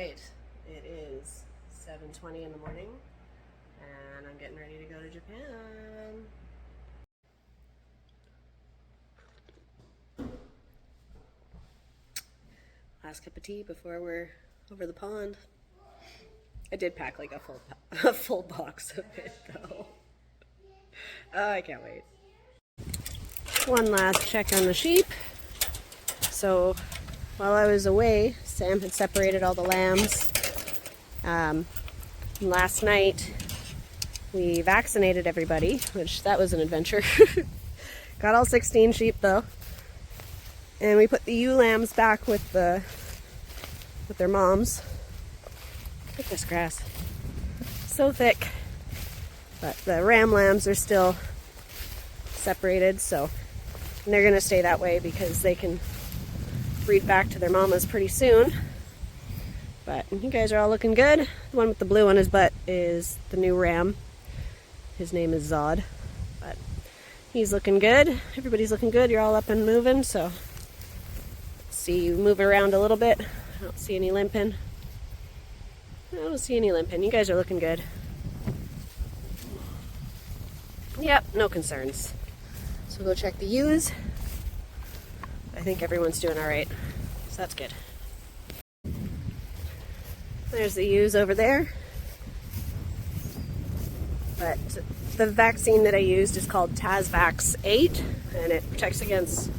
right, it is 7:20 in the morning and I'm getting ready to go to Japan. Last cup of tea before we're over the pond. I did pack like a full box of it though. Oh, I can't wait. One last check on the sheep. So while I was away, Sam had separated all the lambs. Last night we vaccinated everybody, which that was an adventure. Got all 16 sheep though. And we put the ewe lambs back with their moms. Look at this grass. So thick. But the ram lambs are still separated, so and they're gonna stay that way because they can breed back to their mamas pretty soon. But you guys are all looking good. The one with the blue on his butt is the new ram. His name is Zod. But he's looking good. Everybody's looking good. You're all up and moving, so see you move around a little bit. I don't see any limping. I don't see any limping. You guys are looking good. Yep, no concerns. So we'll go check the ewes. I think everyone's doing all right, so that's good. There's the ewes over there. But the vaccine that I used is called Tasvax 8, and it protects against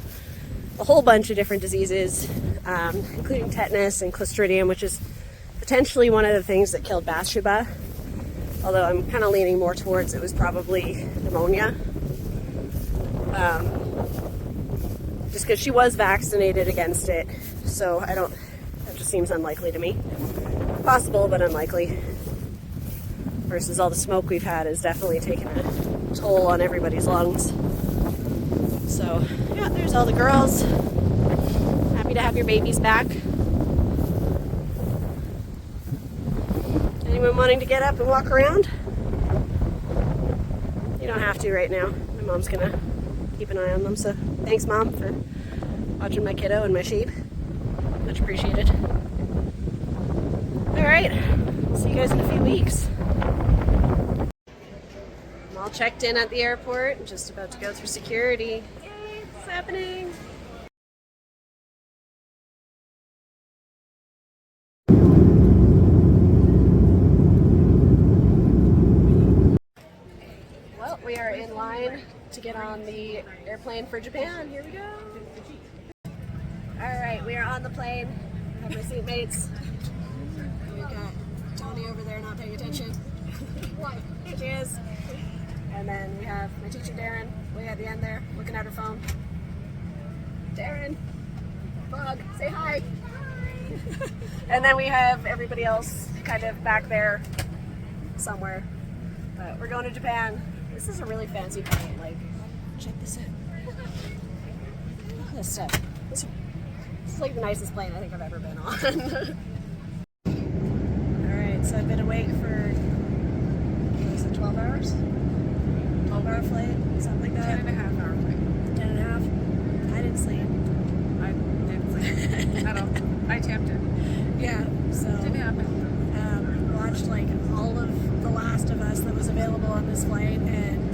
a whole bunch of different diseases, including tetanus and Clostridium, which is potentially one of the things that killed Bathsheba. Although I'm kind of leaning more towards it was probably pneumonia. Just because she was vaccinated against it, so that just seems unlikely to me. Possible, but unlikely. Versus all the smoke we've had has definitely taken a toll on everybody's lungs. So, yeah, there's all the girls. Happy to have your babies back. Anyone wanting to get up and walk around? You don't have to right now. My mom's gonna keep an eye on them, so thanks, Mom, for watching my kiddo and my sheep. Much appreciated. Alright, see you guys in a few weeks. I'm all checked in at the airport, just about to go through security. Yay, it's happening! Well, we are in line to get on the airplane for Japan. Here we go. Alright, we are on the plane. I have my seatmates. We've got Tony over there not paying attention. Here she is. And then we have my teacher Darren way at the end there, looking at her phone. Darren, Bug, say hi. And then we have everybody else kind of back there somewhere. But we're going to Japan. This is a really fancy plane. Like, check this out. Look at this stuff. This is like the nicest plane I think I've ever been on. Alright, so I've been awake for, what is it, 12 hours? 12-hour flight? Something like that? 10.5-hour flight. 10 and a half? I didn't sleep. I didn't sleep at all. I attempted. Yeah, so. Didn't happen. Watched like all of The Last of Us that was available on this flight, and I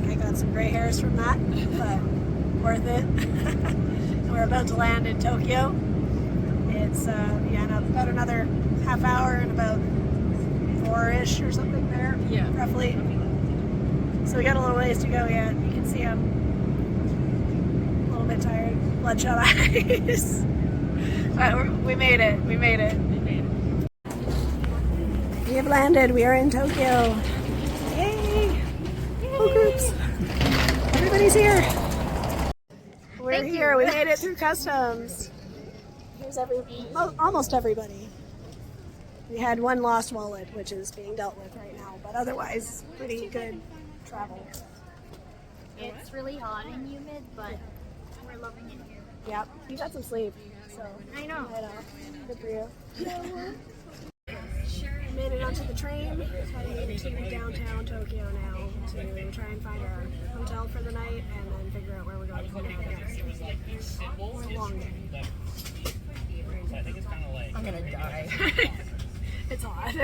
think I got some gray hairs from that, but worth it. We're about to land in Tokyo. It's about another half hour and about 4-ish or something there, roughly. So we got a little ways to go yet. You can see I'm a little bit tired, bloodshot eyes. But we made it. We made it. We have landed. We are in Tokyo. Yay! Whole groups. Everybody's here. We're here. We made it through customs. Here's almost everybody. We had one lost wallet, which is being dealt with right now, but otherwise, pretty good travel. It's really hot and humid, but we're loving it here. Yep. You got some sleep, so. I know. Good for you. We made it onto the train, heading into downtown Tokyo now to try and find a hotel for the night and then figure out where we're going from there next. We're long day. I think it's kind of like I'm gonna die. It's hot. Are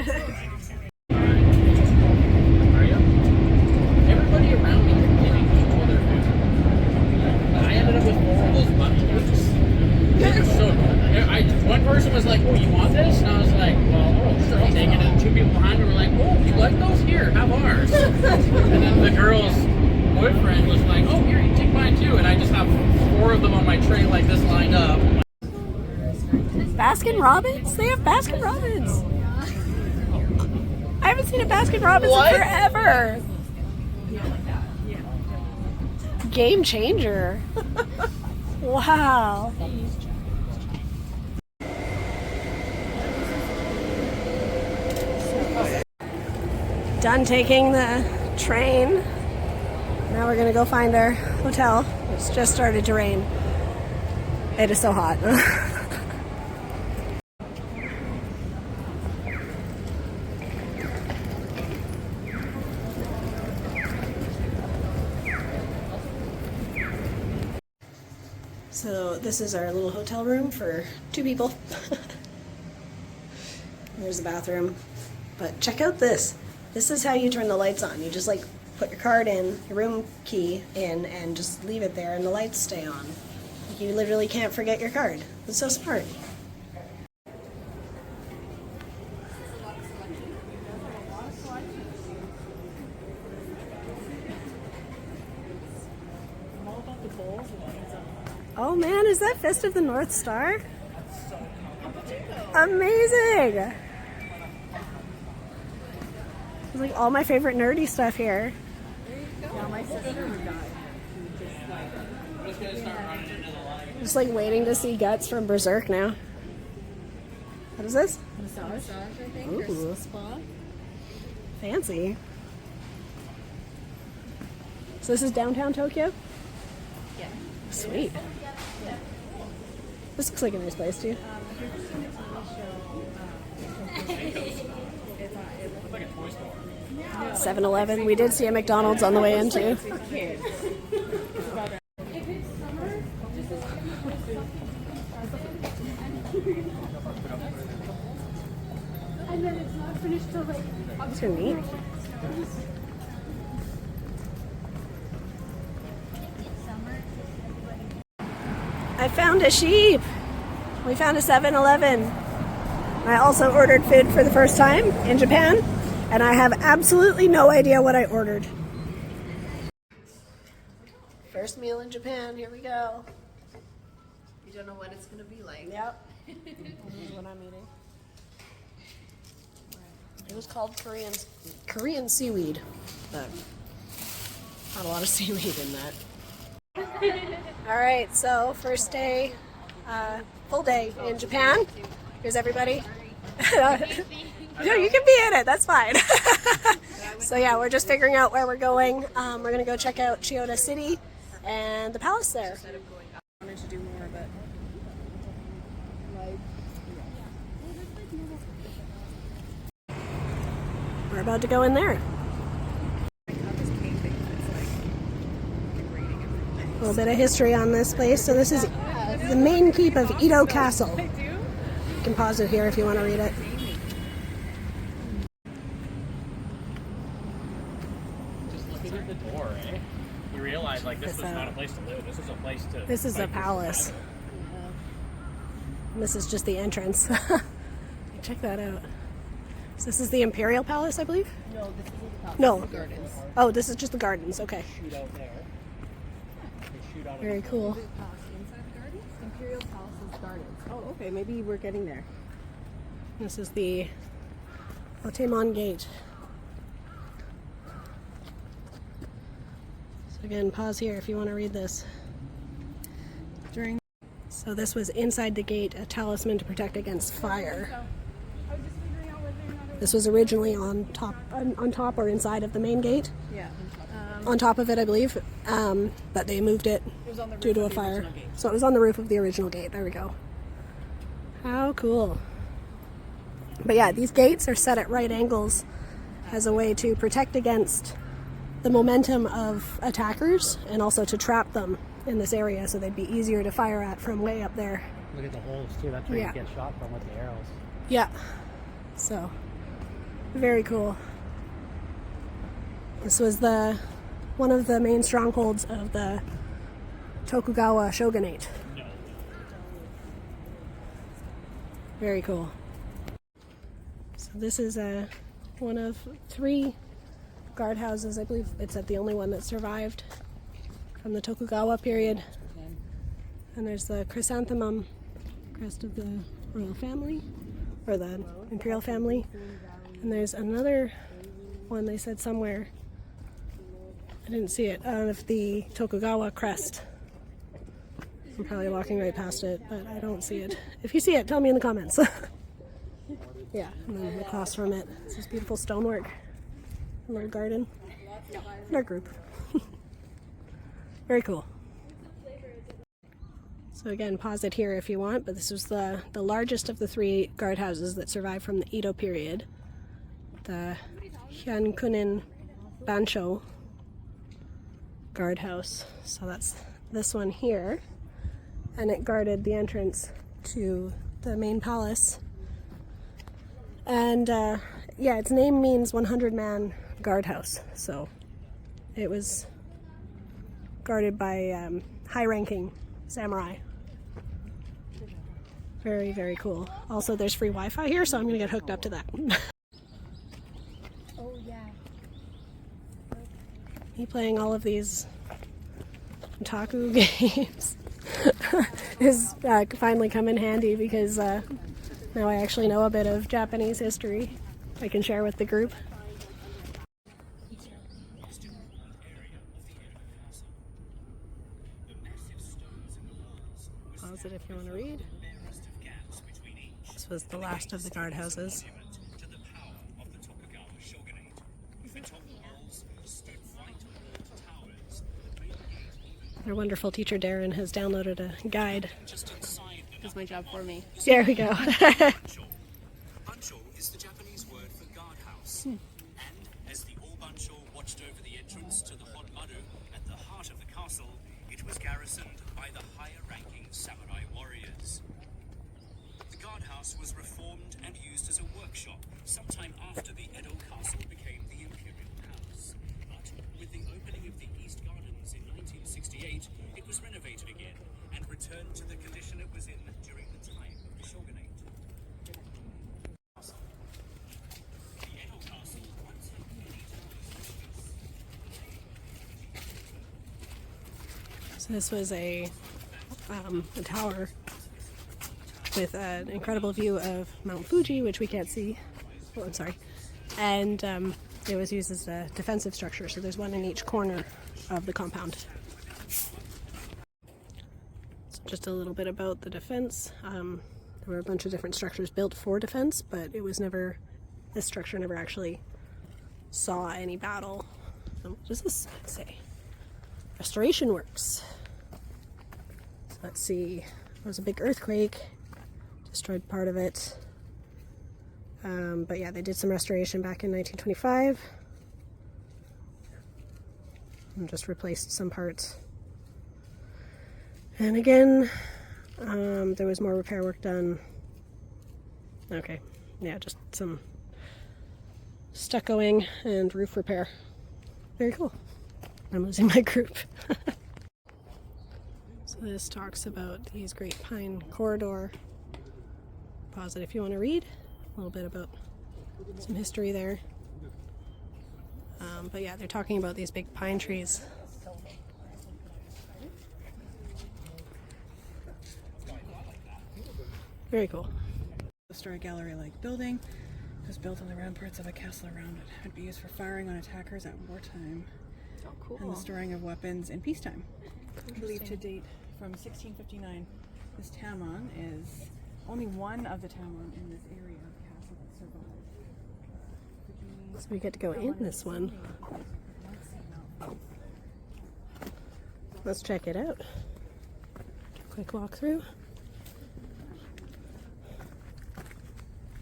you? Everybody around me kept getting all their food. I ended up with 4 of those bunny cakes. They were so good. One person was like, "Oh, you want this?" And I was like, "Well, oh, sure, I'll take it." And 2 people behind me were like, "Oh, you like those? Here, have ours." And then the girl's boyfriend was like, "Oh, here, you take mine too." And I just have 4 of them on my tray like this lined up. Baskin Robbins? They have Baskin Robbins. I haven't seen a Baskin Robbins in forever. Game changer. Wow. Done taking the train. Now we're gonna go find our hotel. It's just started to rain. It is so hot. So this is our little hotel room for 2 people. There's the bathroom. But check out this. This is how you turn the lights on. You just like put your card in, your room key in, and just leave it there and the lights stay on. You literally can't forget your card. It's so smart. Oh man, is that Fist of the North Star? Amazing! There's like all my favorite nerdy stuff here. Yeah, my sister would die. Just like waiting to see Guts from Berserk now. What is this? Massage, I think. Ooh. Or spa. Fancy. So this is downtown Tokyo? Yeah. Sweet. This looks like a nice place too. 7-Eleven. We did see a McDonald's on the way in too. And then it's not finished till like These are neat. I found a sheep. We found a 7-Eleven. I also ordered food for the first time in Japan, and I have absolutely no idea what I ordered. First meal in Japan, here we go. You don't know what it's going to be like. Yep. This is what I'm eating. It was called Korean seaweed, but not a lot of seaweed in that. All right, so first day, full day in Japan. Here's everybody. No, you can be in it. That's fine. So yeah, we're just figuring out where we're going. We're gonna go check out Chiyoda City and the palace there. I wanted to do more, but We're about to go in there. A little bit of history on this place. So this is the main keep of Edo Castle. You can pause it here if you want to read it. Just looking at the door, eh? You realize like this was not a place to live. This was a place to. This is a palace. And this is just the entrance. Check that out. So this is the Imperial Palace, I believe? no, this isn't the palace. No. It's the gardens. Oh, this is just the gardens. Okay. Shoot out there. They shoot out. Very cool. Is it palace inside the gardens? Imperial Palace's gardens. Oh, okay. Maybe we're getting there. This is the Otemon Gate. So again, pause here if you want to read this. So this was inside the gate, a talisman to protect against fire. This was originally on top or inside of the main gate. Yeah. On top of it, I believe, but they moved it due to a fire. So it was on the roof of the original gate. There we go. How cool. But yeah, these gates are set at right angles as a way to protect against the momentum of attackers and also to trap them in this area so they'd be easier to fire at from way up there. Look at the holes too. That's where Yeah. you get shot from with the arrows. Yeah. So, very cool. This was one of the main strongholds of the Tokugawa shogunate. Very cool. So this is one of 3 guardhouses. I believe it's the only one that survived from the Tokugawa period. And there's the chrysanthemum crest of the royal family, or the imperial family. And there's another one they said somewhere, I didn't see it, of the Tokugawa crest. I'm probably walking right past it, but I don't see it. If you see it, tell me in the comments. Yeah, and then across from it, it's this beautiful stonework. A little garden. In our group. Very cool. So again, pause it here if you want, but this was the largest of the 3 guardhouses that survived from the Edo period. The Hyankunin Bansho guardhouse. So that's this one here. And it guarded the entrance to the main palace. And yeah, its name means 100-man guardhouse. So it was guarded by high-ranking samurai. Very, very cool. Also, there's free Wi-Fi here, so I'm gonna get hooked up to that. Oh yeah. Me playing all of these otaku games has finally come in handy because now I actually know a bit of Japanese history I can share with the group. Pause it if you want to read. This was the last of the guardhouses. Our wonderful teacher Darren has downloaded a guide. That's my job for me. There we go. Bansho is the Japanese word for guardhouse. And as the Obansho watched over the entrance to the hot maru at the heart of the castle, it was garrisoned by the higher-ranking samurai warriors. The guardhouse was reformed and used as a workshop sometime after the Edo castle became the imperial palace. But with the opening of the East Gardens in 1968, it was renovated again and returned to the condition it was in during the time of the shogunate. The Edo castle once had many towers like this. So this was a tower with an incredible view of Mount Fuji, which we can't see. Oh, I'm sorry. And it was used as a defensive structure, so there's one in each corner of the compound. So just a little bit about the defense. There were a bunch of different structures built for defense, but this structure never actually saw any battle. So what does this say? Restoration works. So let's see. There was a big earthquake, destroyed part of it. But yeah, they did some restoration back in 1925 and just replaced some parts. And again, there was more repair work done. Okay, yeah, just some stuccoing and roof repair. Very cool. I'm losing my group. So this talks about these Great Pine Corridor. Pause it if you want to read a little bit about some history there. But yeah, they're talking about these big pine trees. Very cool. A story gallery-like building was built on the ramparts of a castle around it. It would be used for firing on attackers at wartime. Oh, cool. And the storing of weapons in peacetime. Believed to date from 1659. This tamon is only one of the tamon in this area of the castle that survived. So we get to go in this one. Let's check it out. Quick walkthrough.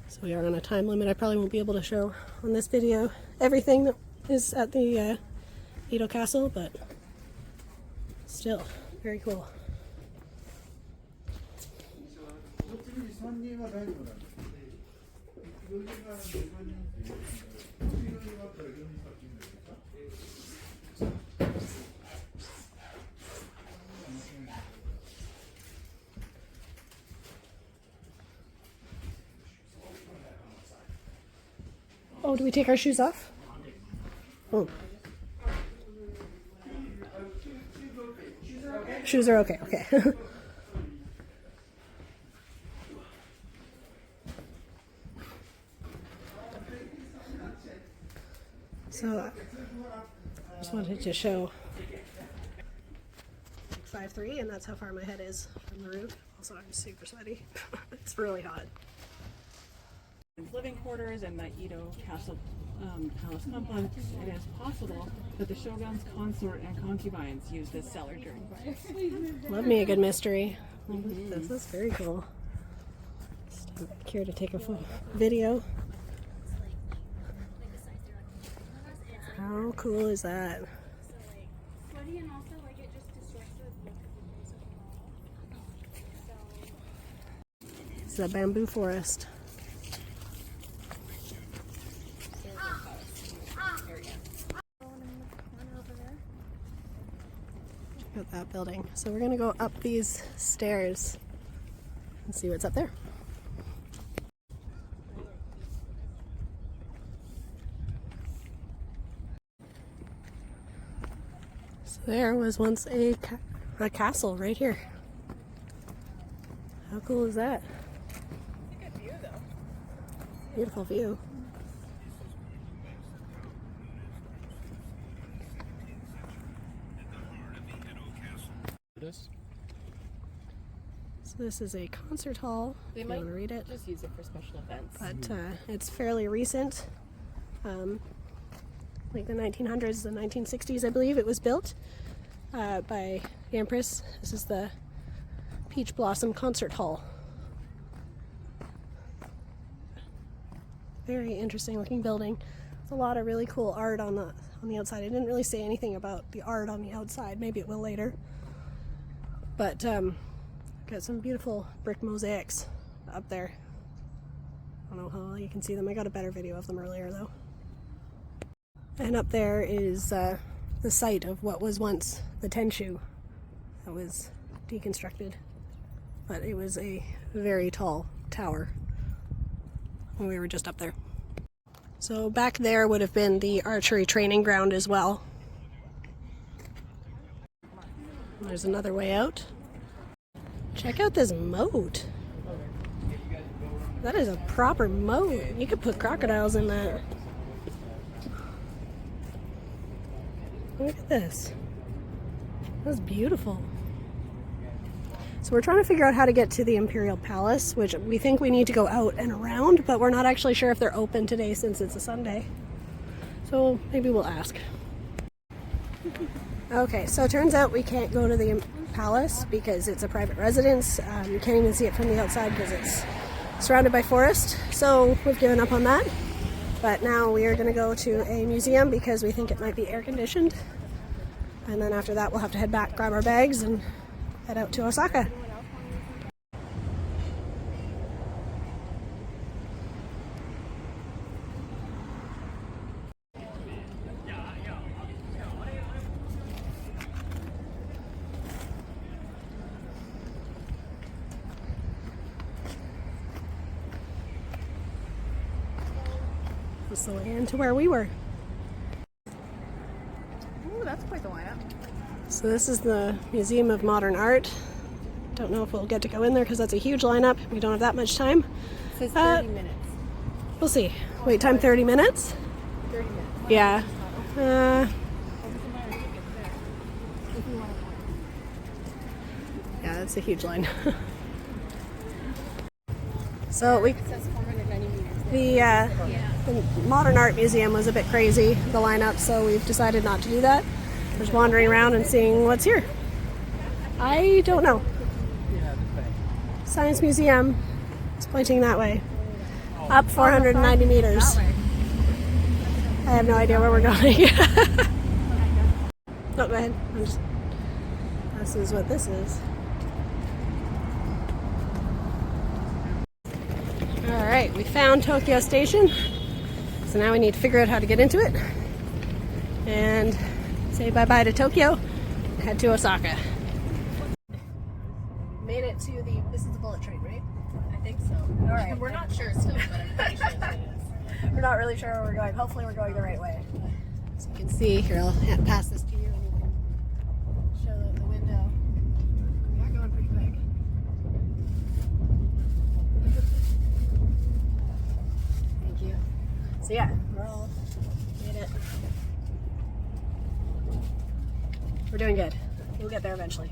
So we are on a time limit. I probably won't be able to show on this video everything that is at the Edo Castle, but still very cool. 3人は大丈夫なんです。4人が2分人っていう4人があったら4人先になるんですか。Oh, do we take our shoes off? Oh. Shoes are okay, okay. So, I just wanted to show 5'3", and that's how far my head is from the roof. Also, I'm super sweaty. It's really hot. Living quarters and the Edo Castle Palace complex, it is possible that the shogun's consort and concubines used this cellar during fires. Love me a good mystery. This is very cool. Just care to take a video. How cool is that? It's a bamboo forest. Check out that building. So we're gonna go up these stairs and see what's up there. So there was once a castle right here. How cool is that? Good view though. Beautiful view. So this is a concert hall. They if you might want to read it. just use it for special events. But it's fairly recent. Like the 1900s, the 1960s, I believe it was built by the Empress. This is the Peach Blossom Concert Hall. Very interesting looking building. There's a lot of really cool art on the outside. I didn't really say anything about the art on the outside. Maybe it will later. But got some beautiful brick mosaics up there. I don't know how well you can see them. I got a better video of them earlier though. And up there is the site of what was once the Tenshu that was deconstructed. But it was a very tall tower when we were just up there. So back there would have been the archery training ground as well. There's another way out. Check out this moat. That is a proper moat. You could put crocodiles in that. Look at this. That's beautiful. So we're trying to figure out how to get to the Imperial Palace, which we think we need to go out and around, but we're not actually sure if they're open today since it's a Sunday. So maybe we'll ask. Okay, so it turns out we can't go to the palace because it's a private residence. You can't even see it from the outside because it's surrounded by forest. So we've given up on that. But now we are going to go to a museum because we think it might be air conditioned. And then after that we'll have to head back, grab our bags, and head out to Osaka. This is the way into where we were. Ooh, that's quite the lineup. So this is the Museum of Modern Art. Don't know if we'll get to go in there because that's a huge lineup. We don't have that much time. It says 30 minutes. We'll see. Wait time 30 minutes? 30 minutes. Yeah. Yeah, that's a huge line. So It says 490 meters. the Modern Art Museum was a bit crazy, the lineup, so we've decided not to do that. We're just wandering around and seeing what's here. I don't know. Science Museum is pointing that way. Up 490 meters. I have no idea where we're going. No, go ahead. This is what this is. Alright, we found Tokyo Station. So now we need to figure out how to get into it. And say bye-bye to Tokyo and head to Osaka. Made it to the, this is the bullet train, right? I think so. Alright. We're not sure still, but I'm pretty sure that it is. We're not really sure where we're going. Hopefully we're going the right way. As you can see, here I'll pass this to you and you can show the window. We are going pretty quick. Thank you. So yeah, we're all made it. We're doing good. We'll get there eventually.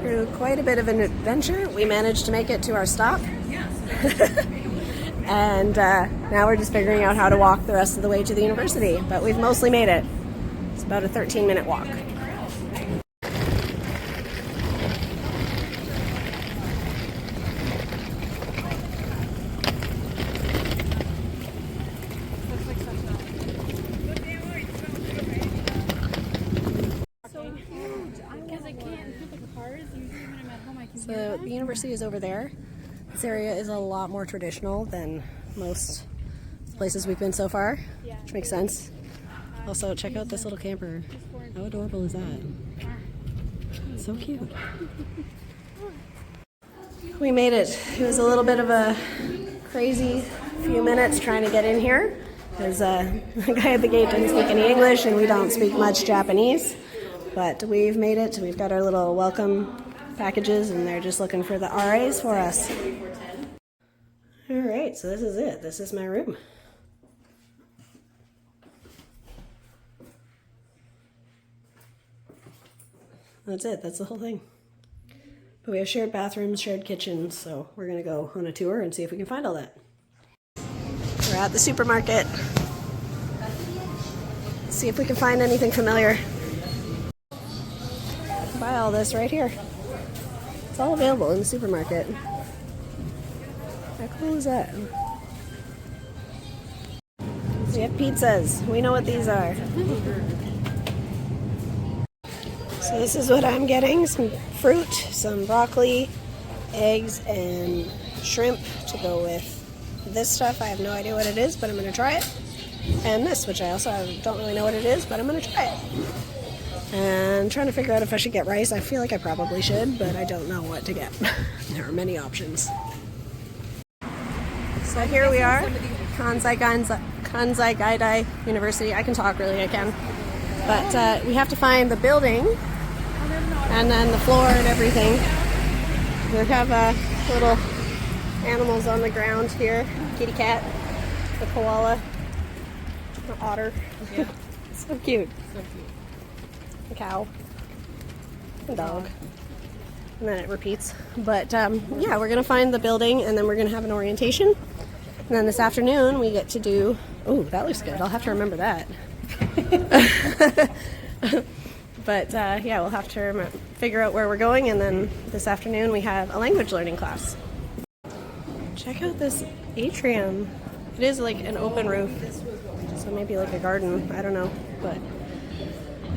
Through quite a bit of an adventure, we managed to make it to our stop. And now we're just figuring out how to walk the rest of the way to the university, but we've mostly made it. It's about a 13-minute walk. So the university is over there. This area is a lot more traditional than most places we've been so far, which makes sense. Also, check out this little camper. How adorable is that? It's so cute. We made it. It was a little bit of a crazy few minutes trying to get in here, because the guy at the gate didn't speak any English and we don't speak much Japanese. But we've made it. We've got our little welcome packages and they're just looking for the RAs for us. Alright, so this is it. This is my room. That's it. That's the whole thing. But we have shared bathrooms, shared kitchens, so we're going to go on a tour and see if we can find all that. We're at the supermarket. Let's see if we can find anything familiar. Buy all this right here. It's all available in the supermarket. How cool is that? So we have pizzas. We know what these are. So this is what I'm getting. Some fruit, some broccoli, eggs, and shrimp to go with this stuff. I have no idea what it is, but I'm going to try it. And this, which I also don't really know what it is, but I'm going to try it. And I'm trying to figure out if I should get rice. I feel like I probably should, but I don't know what to get. There are many options. So here we are, Kansai Gaidai University. I can talk, really, I can. But we have to find the building and then the floor and everything. We have little animals on the ground here. Kitty cat, the koala, the otter. Yeah. So cute. So cute. A cow, a dog, and then it repeats. But yeah, we're gonna find the building and then we're gonna have an orientation. And then this afternoon we get to do, oh, that looks good. I'll have to remember that. But yeah, we'll have to figure out where we're going, and then this afternoon we have a language learning class. Check out this atrium. It is like an open roof, so maybe like a garden, I don't know, but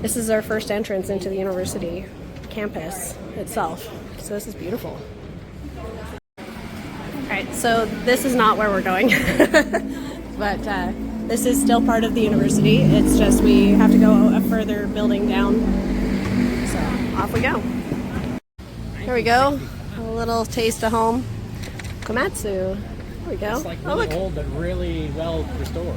This is our first entrance into the university campus itself. So this is beautiful. Alright, so this is not where we're going. But this is still part of the university. It's just we have to go a further building down. So off we go. Here we go. A little taste of home. Komatsu. There we go. It's like Oh, really look. old but really well restored.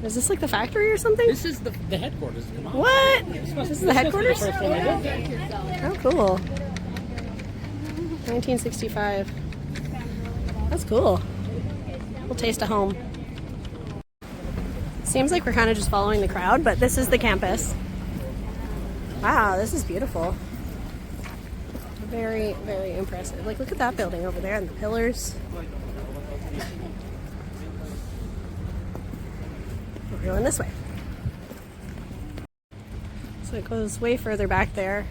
Is this like the factory or something? This is the headquarters. Come on. What? This is the headquarters? First one they built. Oh, cool. 1965. That's cool. We'll taste of home. Seems like we're kind of just following the crowd, but this is the campus. Wow, this is beautiful. Very, very impressive. Like, look at that building over there and the pillars. We're going this way. So it goes way further back there.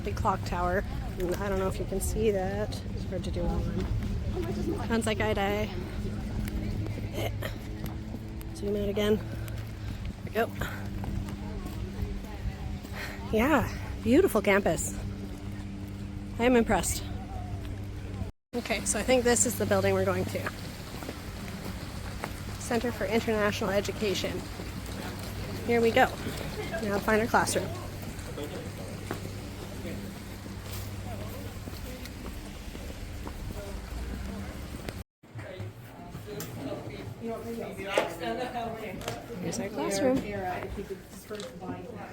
Big clock tower. And I don't know if you can see that. It's hard to do online. Kansai Gaidai. Zoom out again. There we go. Yeah, beautiful campus. I am impressed. Okay, so I think this is the building we're going to. Center for International Education. Here we go. Now find our classroom. Here's our classroom.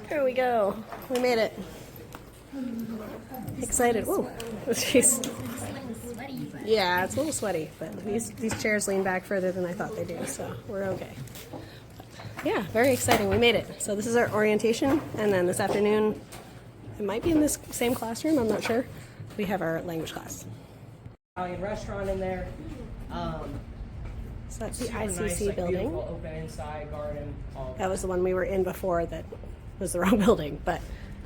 Here we go. We made it. Excited. Whoa. Jeez. Yeah, it's a little sweaty, but these chairs lean back further than I thought they do, so we're okay. But yeah, very exciting. We made it. So this is our orientation, and then this afternoon, it might be in this same classroom, I'm not sure. We have our language class. Italian restaurant in there. So that's the Super ICC nice, like, building. beautiful open inside garden. All That was the one we were in before that was the wrong building, but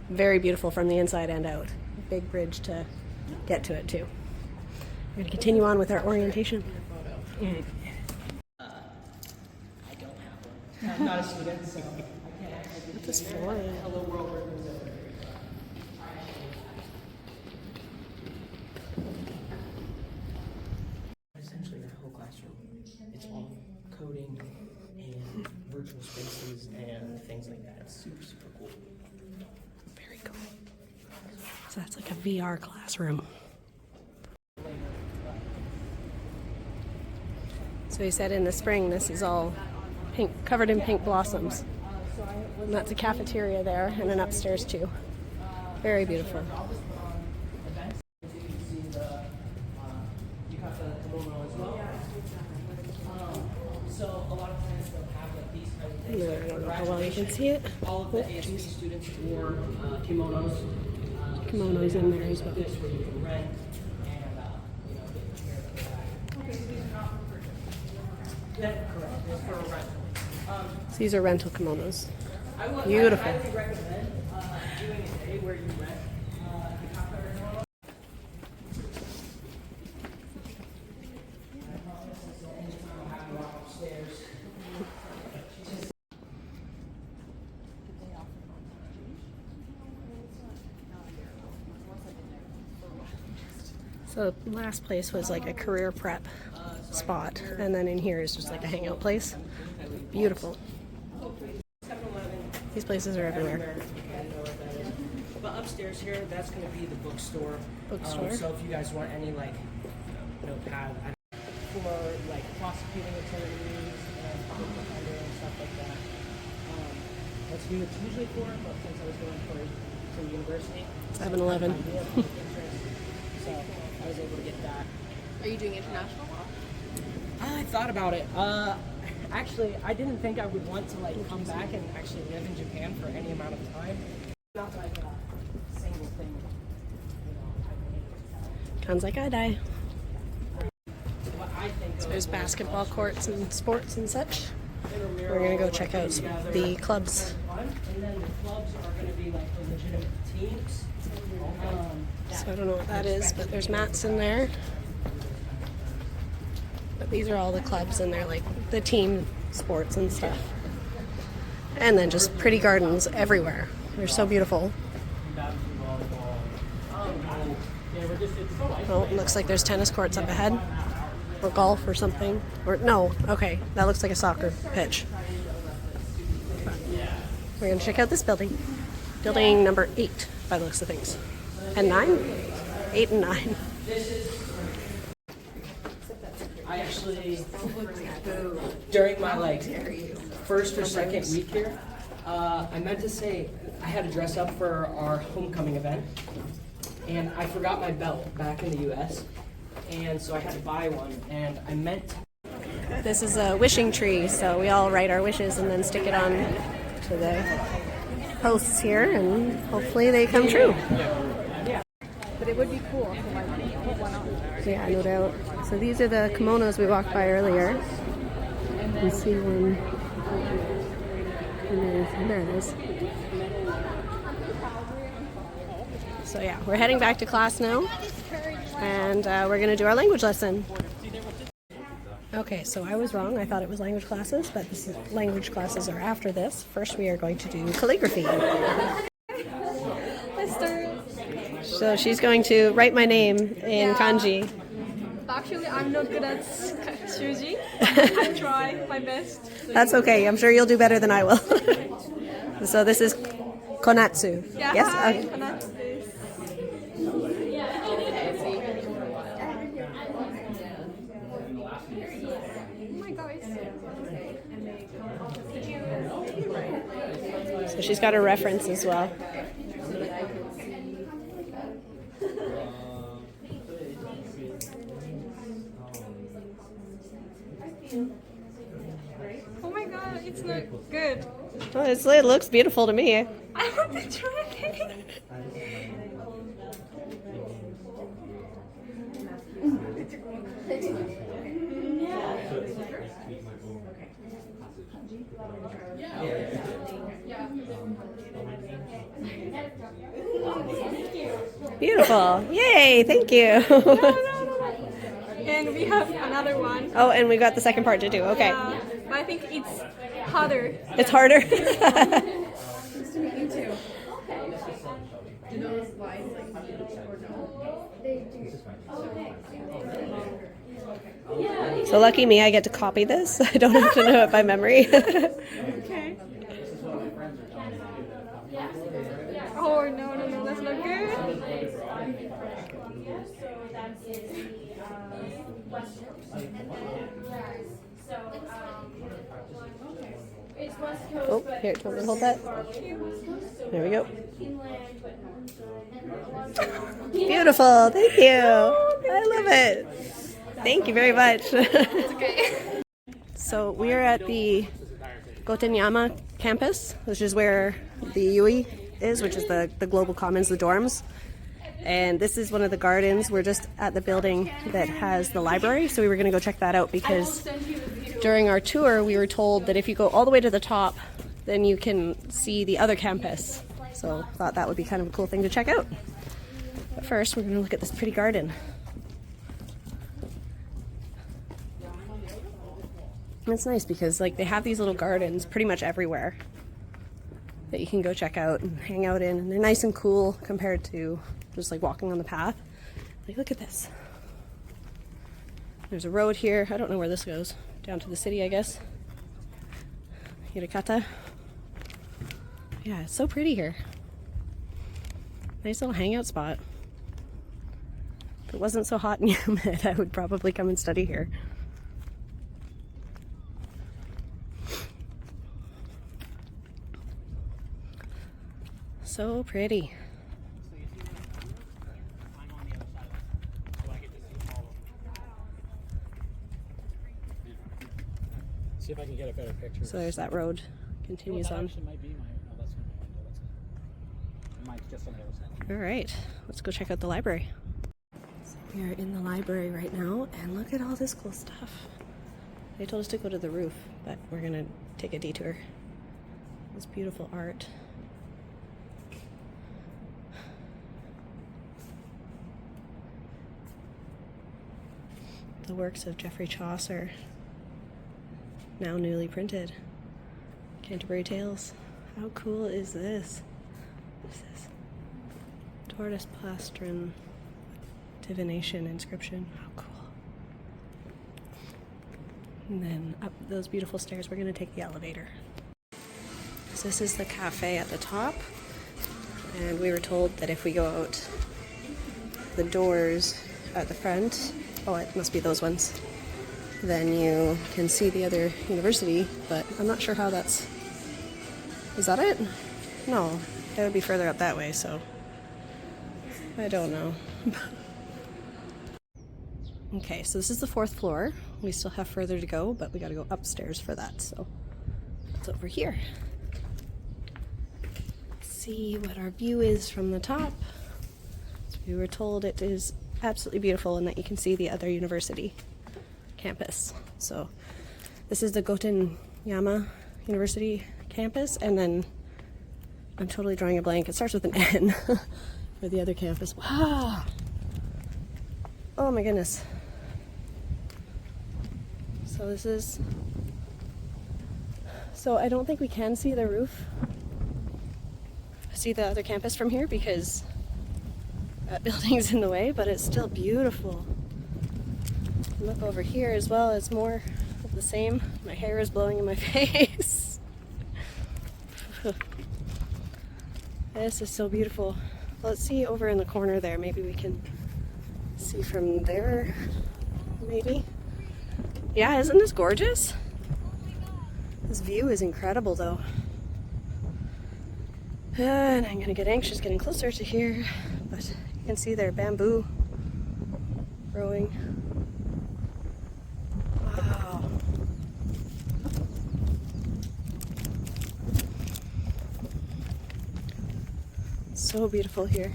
very beautiful from the inside and out. Big bridge to get to it too. We're going to continue on with our orientation. I don't have one. I'm not a student, so I can't actually What's this for? Hello World representative. Essentially, our whole classroom, it's all coding and virtual spaces and things like that. It's super, super cool. Very cool. So that's like a VR classroom. So he said in the spring this is all pink, covered in pink blossoms. And that's a cafeteria there and an upstairs too. Very beautiful. You have the kimono as well. So a lot of times they'll have like these kinds of things. I don't know how well you can see it. All of the ASB students wore kimonos. Kimonos in there as well. This where you can rent and get prepared for that. Yeah, correct. It's for a rental. So these are rental kimonos. I would Beautiful. highly recommend doing a day where you rent the copper kimono. So last place was like a career prep spot, and then in here is just like a hangout place. Beautiful. These places are everywhere. But upstairs here, that's going to be the bookstore. Bookstore. So if you guys want any like notepad for like prosecuting attorneys and public defender and stuff like that, that's who it's usually for. But since I was going for university, 7-Eleven. so I was able to get that. Are you doing international? I thought about it. Actually, I didn't think I would want to like come back and actually live in Japan for any amount of time. Not like a single thing. Kansai Gaidai. What I think So there's basketball courts and sports and such. We're gonna go check out the clubs. and then the clubs are going to be like the legitimate teams. So I don't know what that is, but there's mats in there. But these are all the clubs and they're like the team sports and stuff. And then just pretty gardens everywhere. They're so beautiful. Oh, it looks like there's tennis courts up ahead. Or golf or something. Or no, okay, that looks like a soccer pitch. We're gonna check out this building. Building number 8 by the looks of things. And 9? 8 and 9. I actually, during my first or second week here, I meant to say I had to dress up for our homecoming event, and I forgot my belt back in the U.S., and so I had to buy one, and I meant to. This is a wishing tree, so we all write our wishes and then stick it on to the posts here, and hopefully they come true. But it would be cool to put one on. Yeah, no doubt. So these are the kimonos we walked by earlier. You can see one. And there it is. So yeah, we're heading back to class now, and we're going to do our language lesson. Okay, so I was wrong. I thought it was language classes, but language classes are after this. First, we are going to do calligraphy. So she's going to write my name in kanji. Actually, I'm not good at Shuji. I try my best. That's okay. I'm sure you'll do better than I will. So this is konatsu. Yeah, yes? hi. Okay. Konatsu desu. Oh my God. So she's got a reference as well. Oh my God, it's not good. Oh, it looks beautiful to me. I want to try again. Beautiful. Yay, thank you. And we have another one. Oh, and we got the second part to do. Okay. But I think it's harder. It's harder. Nice to meet you too. Do those lines meet or no? They do. So lucky me, I get to copy this. I don't have to know it by memory. Okay. Oh no, that's not good. Oh, here, do you want me to hold that? There we go. Beautiful, thank you. I love it. Thank you very much. So we are at the Gotenyama campus, which is where the Yui is, which is the global commons, the dorms. And this is one of the gardens. We're just at the building that has the library, so we were going to go check that out because during our tour we were told that if you go all the way to the top, then you can see the other campus. So I thought that would be kind of a cool thing to check out. But first, we're going to look at this pretty garden. And it's nice because they have these little gardens pretty much everywhere that you can go check out and hang out in, and they're nice and cool compared to just walking on the path. Look at this. There's a road here. I don't know where this goes. Down to the city, I guess. Hirikata. Yeah, it's so pretty here. Nice little hangout spot. If it wasn't so hot and humid, I would probably come and study here. So pretty. See if I can get a better picture. So there's that road. Continues on. Might be my, no, that's not my window. That's might just on the other side. All right, let's go check out the library. So we are in the library right now, and look at all this cool stuff. They told us to go to the roof, but we're gonna take a detour. This beautiful art. The works of Geoffrey Chaucer, now newly printed. Canterbury Tales. How cool is this? What is this? Tortoise plastron divination inscription. How cool. And then up those beautiful stairs, we're going to take the elevator. So this is the cafe at the top. And we were told that if we go out the doors at the front, oh, it must be those ones, then you can see the other university, but I'm not sure how that's... Is that it? No, it would be further up that way, so I don't know. Okay, so this is the 4th floor. We still have further to go, but we gotta go upstairs for that, so it's over here. Let's see what our view is from the top. So we were told it is absolutely beautiful and that you can see the other university campus. So this is the Gotenyama University campus, and then I'm totally drawing a blank. It starts with an N for the other campus. Wow! Oh my goodness. So this is... So I don't think we can see the roof, see the other campus from here because that building's in the way, but it's still beautiful. Look over here as well, it's more of the same. My hair is blowing in my face. This is so beautiful. Let's see over in the corner there, maybe we can see from there, maybe. Yeah, isn't this gorgeous? This view is incredible though. And I'm gonna get anxious getting closer to here, but you can see there bamboo growing. Wow. So beautiful here.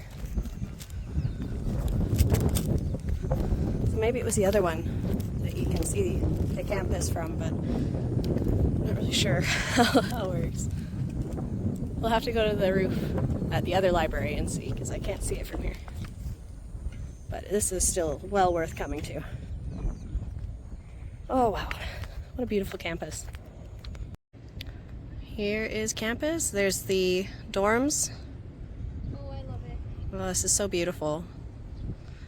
So maybe it was the other one that you can see the campus from, but I'm not really sure how it works. We'll have to go to the roof at the other library and see, because I can't see it from here. But this is still well worth coming to. Oh wow, what a beautiful campus. Here is campus. There's the dorms. Oh, I love it. Oh, this is so beautiful.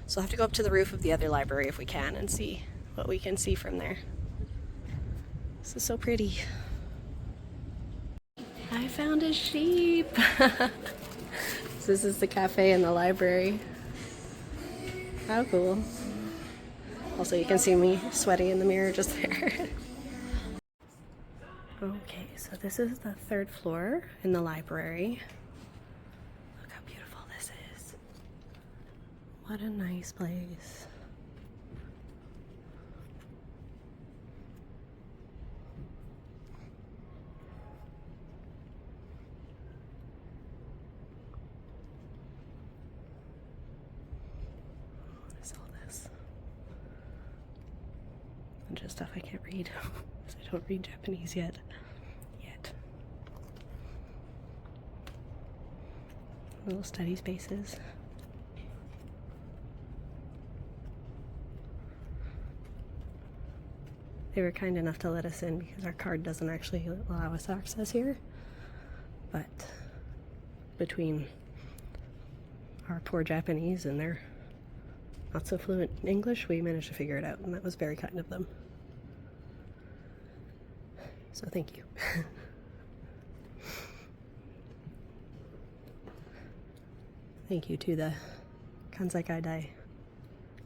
So we'll have to go up to the roof of the other library if we can and see what we can see from there. This is so pretty. I found a sheep. So this is the cafe and the library. How cool. Also, you can see me sweaty in the mirror just there. Okay, so this is the 3rd floor in the library. Look how beautiful this is. What a nice place. What is all this? A bunch of stuff I can't read because I don't read Japanese yet. Little study spaces. They were kind enough to let us in because our card doesn't actually allow us access here. But between our poor Japanese and their not so fluent English, we managed to figure it out, and that was very kind of them. So thank you. Thank you to the Kansai Gaidai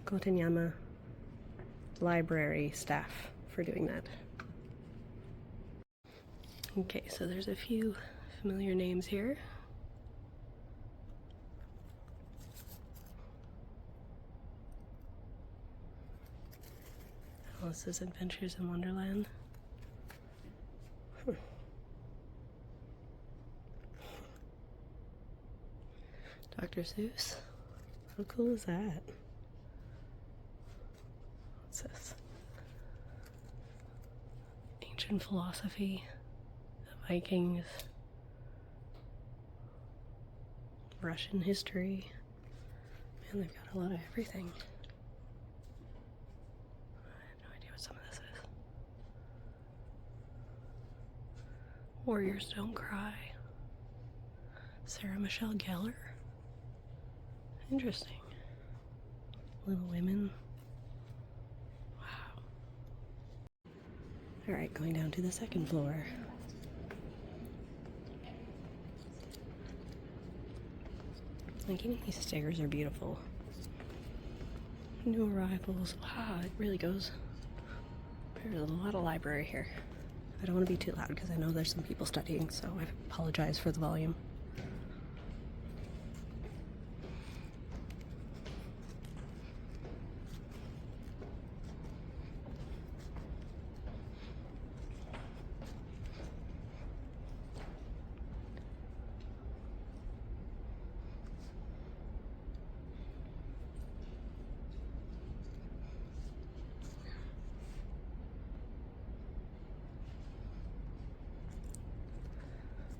Gotenyama library staff for doing that. Okay, so there's a few familiar names here. Alice's Adventures in Wonderland. Dr. Seuss. How cool is that? What's this? Ancient philosophy, the Vikings, Russian history. Man, they've got a lot of everything. I have no idea what some of this is. Warriors Don't Cry. Sarah Michelle Gellar. Interesting. Little Women. Wow. Alright, going down to the second floor. Like, even these stairs are beautiful. New arrivals. Wow, it really goes. There's a lot of library here. I don't want to be too loud because I know there's some people studying, so I apologize for the volume.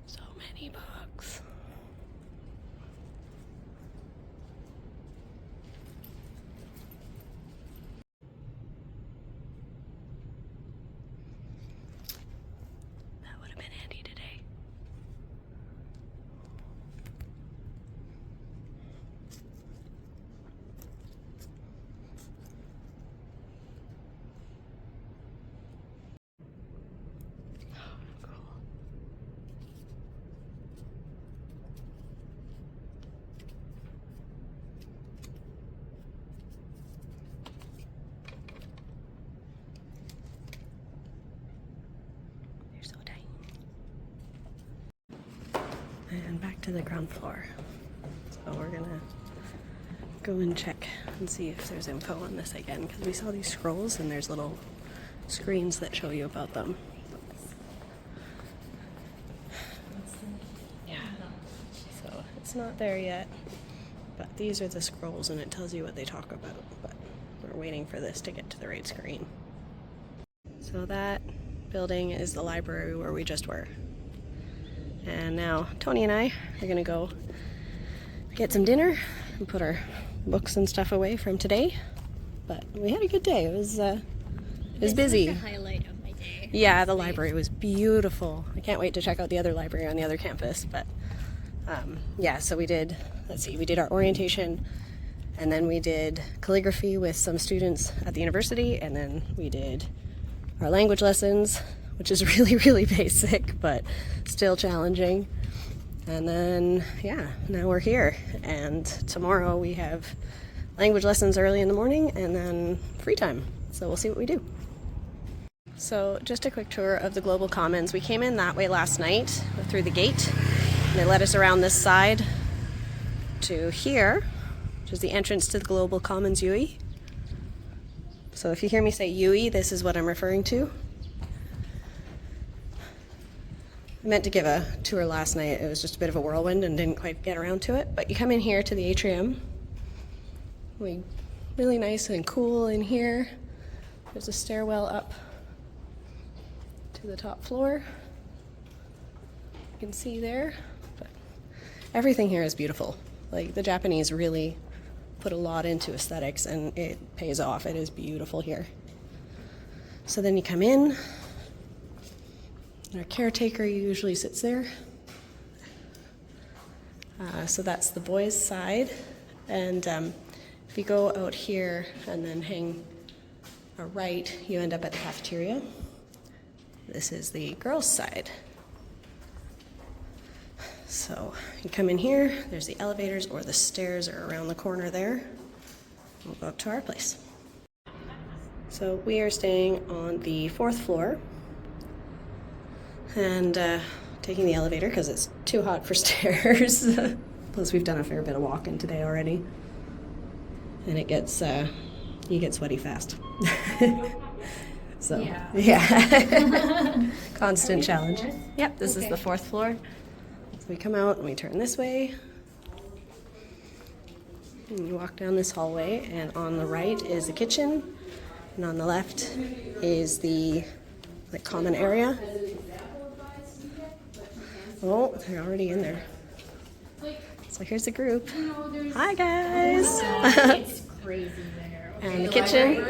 So many books. That would have been handy today. They're so tiny. And back to the ground floor. So we're gonna go and check and see if there's info on this again, because we saw these scrolls and there's little screens that show you about them. Yeah. So it's not there yet, but these are the scrolls and it tells you what they talk about, but we're waiting for this to get to the right screen. So that building is the library where we just were. And now Tony and I are gonna go get some dinner and put our books and stuff away from today. But we had a good day. It was busy. The highlight of my day. Yeah, the library was beautiful. I can't wait to check out the other library on the other campus. But yeah, so we did, let's see, we did our orientation, and then we did calligraphy with some students at the university, and then we did our language lessons, which is really, really basic, but still challenging. And then, yeah, now we're here. And tomorrow we have language lessons early in the morning and then free time. So we'll see what we do. So just a quick tour of the Global Commons. We came in that way last night through the gate. And they led us around this side to here, which is the entrance to the Global Commons UE. So if you hear me say UE, this is what I'm referring to. I meant to give a tour last night. It was just a bit of a whirlwind and didn't quite get around to it. But you come in here to the atrium. Really nice and cool in here. There's a stairwell up to the top floor. You can see there. But everything here is beautiful. Like, the Japanese really put a lot into aesthetics and it pays off. It is beautiful here. So then you come in. Our caretaker usually sits there. So that's the boys' side. And if you go out here and then hang a right, you end up at the cafeteria. This is the girls' side. So you come in here, there's the elevators, or the stairs are around the corner there. We'll go up to our place. So we are staying on the 4th floor. And taking the elevator because it's too hot for stairs. Plus we've done a fair bit of walking today already. And it gets, you get sweaty fast. So, yeah. Constant challenge. Yep, this is the 4th floor. So we come out and we turn this way. And you walk down this hallway, and on the right is the kitchen. And on the left is the common area. Oh, they're already in there. So here's the group. Hi, guys. It's crazy there. And the kitchen.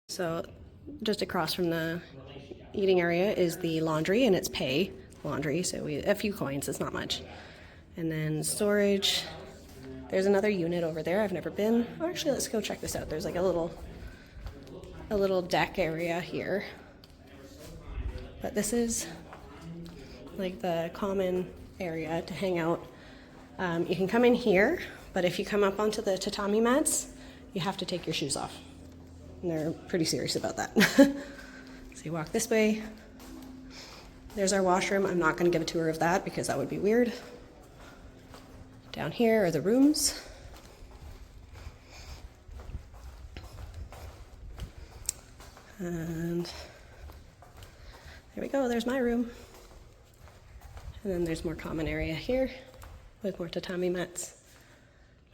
So just across from the eating area is the laundry, and it's pay laundry, so a few coins, it's not much. And then storage, there's another unit over there. I've never been. Oh, actually, let's go check this out. There's like a little deck area here. But this is like the common area to hang out. You can come in here, but if you come up onto the tatami mats, you have to take your shoes off. And they're pretty serious about that. So you walk this way. There's our washroom. I'm not going to give a tour of that because that would be weird. Down here are the rooms. And there we go, there's my room. And then there's more common area here with more tatami mats.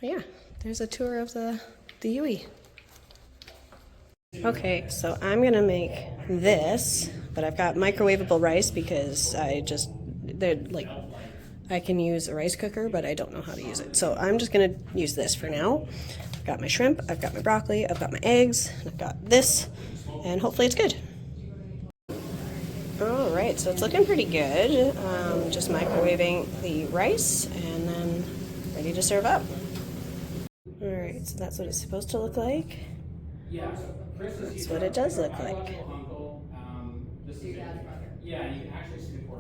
But yeah, there's a tour of the Yui. Okay, so I'm gonna make this, but I've got microwavable rice because I can use a rice cooker, but I don't know how to use it. So I'm just gonna use this for now. I've got my shrimp, I've got my broccoli, I've got my eggs, and I've got this, and hopefully it's good. All right, so it's looking pretty good. Just microwaving the rice and then ready to serve up. All right, so that's what it's supposed to look like. That's what it does look like.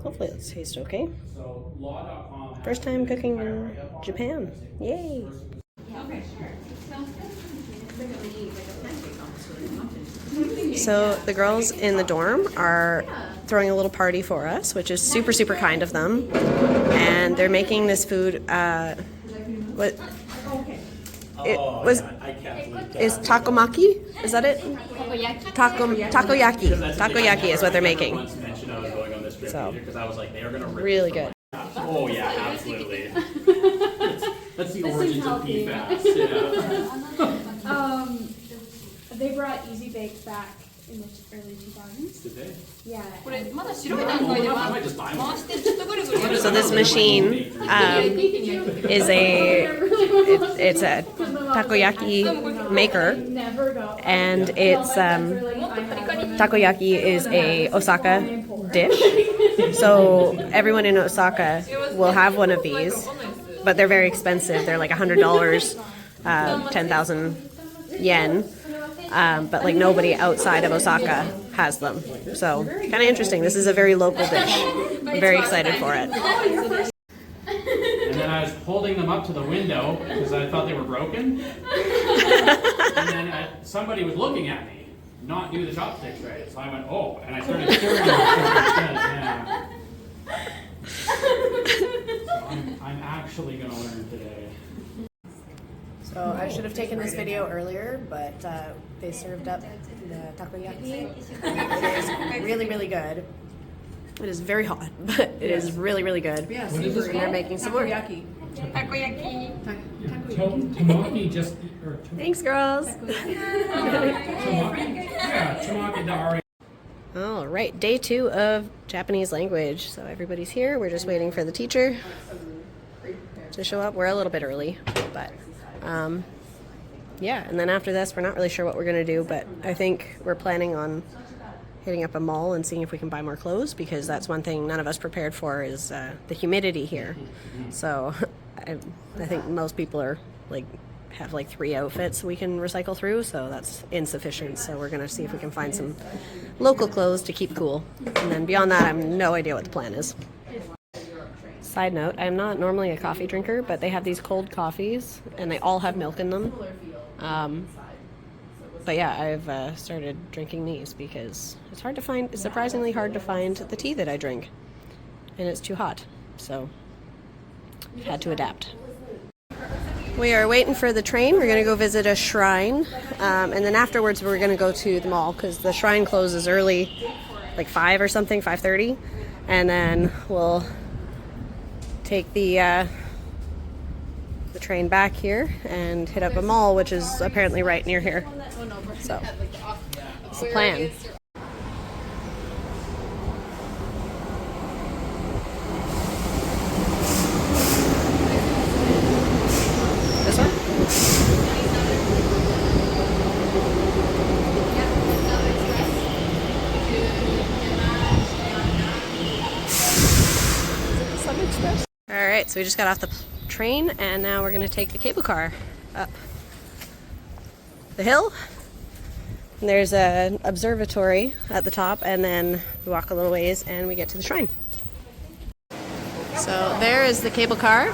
Hopefully it'll taste okay. First time cooking in Japan. Yay! So the girls in the dorm are throwing a little party for us, which is super, super kind of them. And they're making this food, is takomaki? Is that it? Takoyaki. Takoyaki is what they're making. So, really good. Oh yeah, absolutely. That's the origins of PFAS. Yeah. They brought Easy Bake back in the early 2000s. Did they? Yeah. So this machine is it's a takoyaki maker, and it's takoyaki is a Osaka dish. So everyone in Osaka will have one of these, but they're very expensive. They're like $100, 10,000 yen. But like nobody outside of Osaka has them. So kind of interesting. This is a very local dish. I'm very excited for it. And then I was holding them up to the window because I thought they were broken. And then somebody was looking at me not do the chopsticks right. So I went, oh, and I started stirring them instead. Yeah. So I'm actually going to learn today. So I should have taken this video earlier, but they served up the takoyaki. It is really, really good. It is very hot, but it is really, really good. Yeah, and they're making some more. Takoyaki. Tamaki just... Thanks, girls. Tamaki. All right, day 2 of Japanese language. So everybody's here. We're just waiting for the teacher to show up. We're a little bit early, but... yeah, and then after this, we're not really sure what we're going to do, but I think we're planning on hitting up a mall and seeing if we can buy more clothes, because that's one thing none of us prepared for is the humidity here. So I think most people are have 3 outfits we can recycle through, so that's insufficient. So we're going to see if we can find some local clothes to keep cool. And then beyond that, I have no idea what the plan is. Side note, I'm not normally a coffee drinker, but they have these cold coffees, and they all have milk in them. But yeah, I've started drinking these because it's hard to find. It's surprisingly hard to find the tea that I drink, and it's too hot. So I've had to adapt. We are waiting for the train. We're going to go visit a shrine, and then afterwards we're going to go to the mall because the shrine closes early, like 5 or something, 5:30, and then we'll take the train back here and hit up a mall, which is apparently right near here. So, it's the plan. This one? So we just got off the train and now we're gonna take the cable car up the hill. And there's an observatory at the top, and then we walk a little ways and we get to the shrine. So there is the cable car.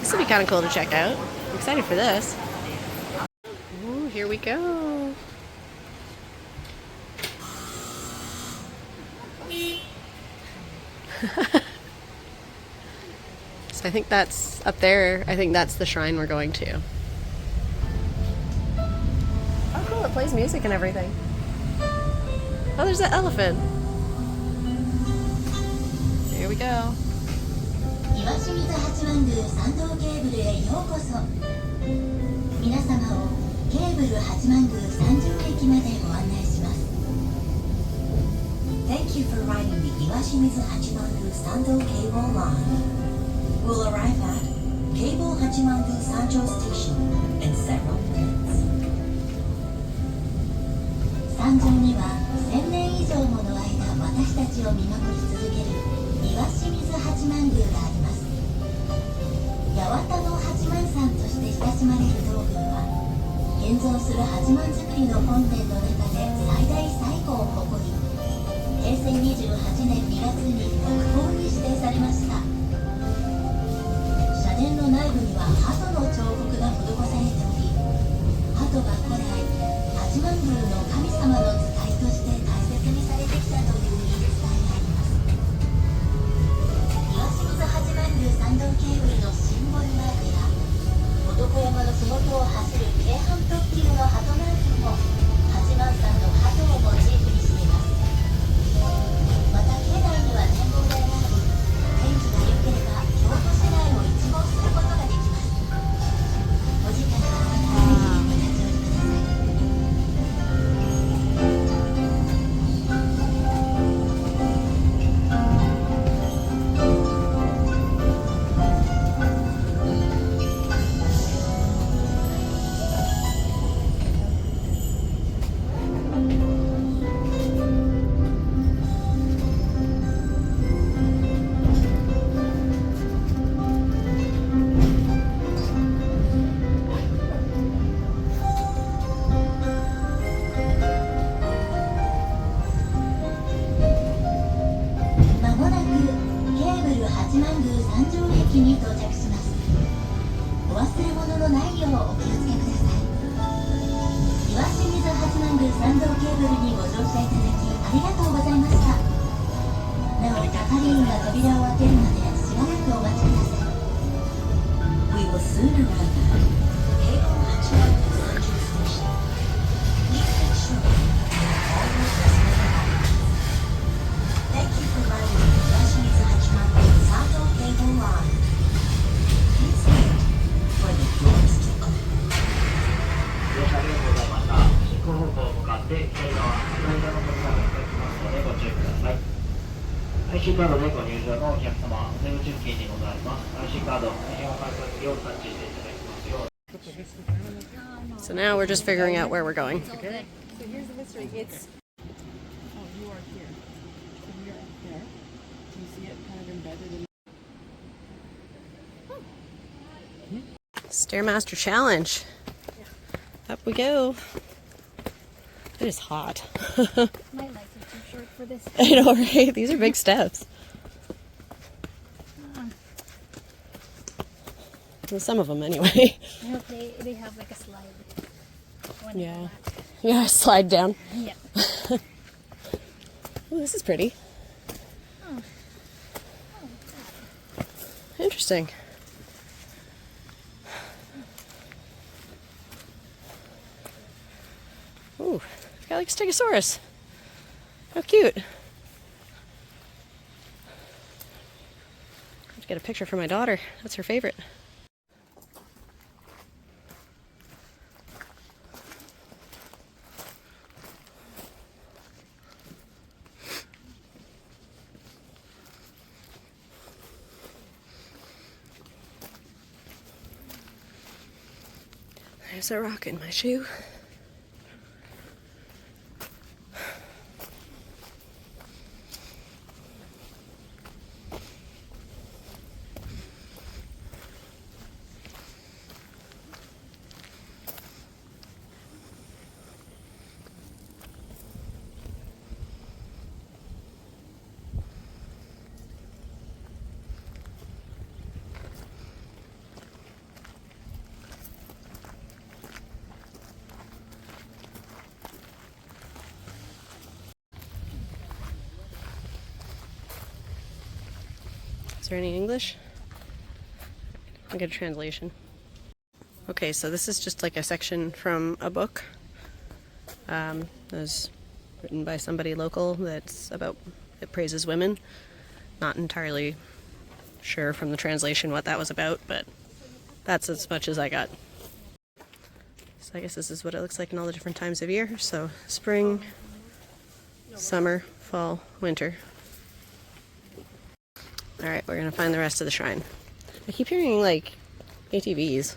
This will be kind of cool to check out. I'm excited for this. Ooh, here we go. So I think that's up there. I think that's the shrine we're going to. Oh, cool. It plays music and everything. Oh, there's that elephant. Here we go. 岩清水八幡宮参道ケーブルへようこそ。皆様をケーブル八幡宮山上駅までご案内します。Thank you for riding the 岩清水八幡宮参道 cable line. We'll arrive at Cable 八幡宮山上 station in several minutes. 山上には1000年以上もの間私たちを見守り続ける岩清水八幡宮があります。八幡の八幡山として親しまれる道宮は現存する八幡造りの本殿の中で最大最古を誇り、平成28年2月に国宝に指定されました。社殿の内部には鳩の彫刻が施されており、鳩が古来八幡宮の神様の使いとして大切にされてきたという言い伝えがあります。岩清水八幡宮参道ケーブルのシンボルマークや男山の麓を走る京阪特急の鳩マークも八幡山の鳩をモチーフにしています。また境内には展望台があり、天気が良ければ京都市内を一望することができます。お時間があればぜひお立ち寄りください。まもなくケーブル八幡宮山上駅に到着します。お忘れ物のないようお気をつけください。岩清水八幡宮参道ケーブルにご乗車いただきありがとうございました。なお係員が扉を開けるまでしばらくお待ちください。We will soon arrive at Cable 八幡宮山上 station. Please make sure all your passengers are Thank you for riding the 岩清水八幡宮参道 cable line. Please wait for the doors to open. 乗車ありがとうございました。進行方向向かって左側左側の扉が開きますのでご注意ください。IC カードでご入場のお客様、お値打ち付近にございます。IC カード、電話改札をタッチしていただきますよう。So now we're just figuring out where we're going. So here's the mystery. It's oh, you are here. So we are up there. Do you see it kind of embedded in? Stairmaster challenge. Up we go. It is hot. My legs are too short for this. I know, right? These are big steps. Well, some of them, anyway. I hope they have like a slide. When they Yeah. go back. Yeah, slide down. Yeah. Oh, this is pretty. Oh. Interesting. Ooh, it's got like a stegosaurus. How cute. I have to get a picture for my daughter. That's her favorite. There's a rock in my shoe. there any English? I'll get a translation. Okay, so this is just like a section from a book. It was written by somebody local it praises women. Not entirely sure from the translation what that was about, but that's as much as I got. So I guess this is what it looks like in all the different times of year. So spring, summer, fall, winter. Alright, we're gonna find the rest of the shrine. I keep hearing like ATVs.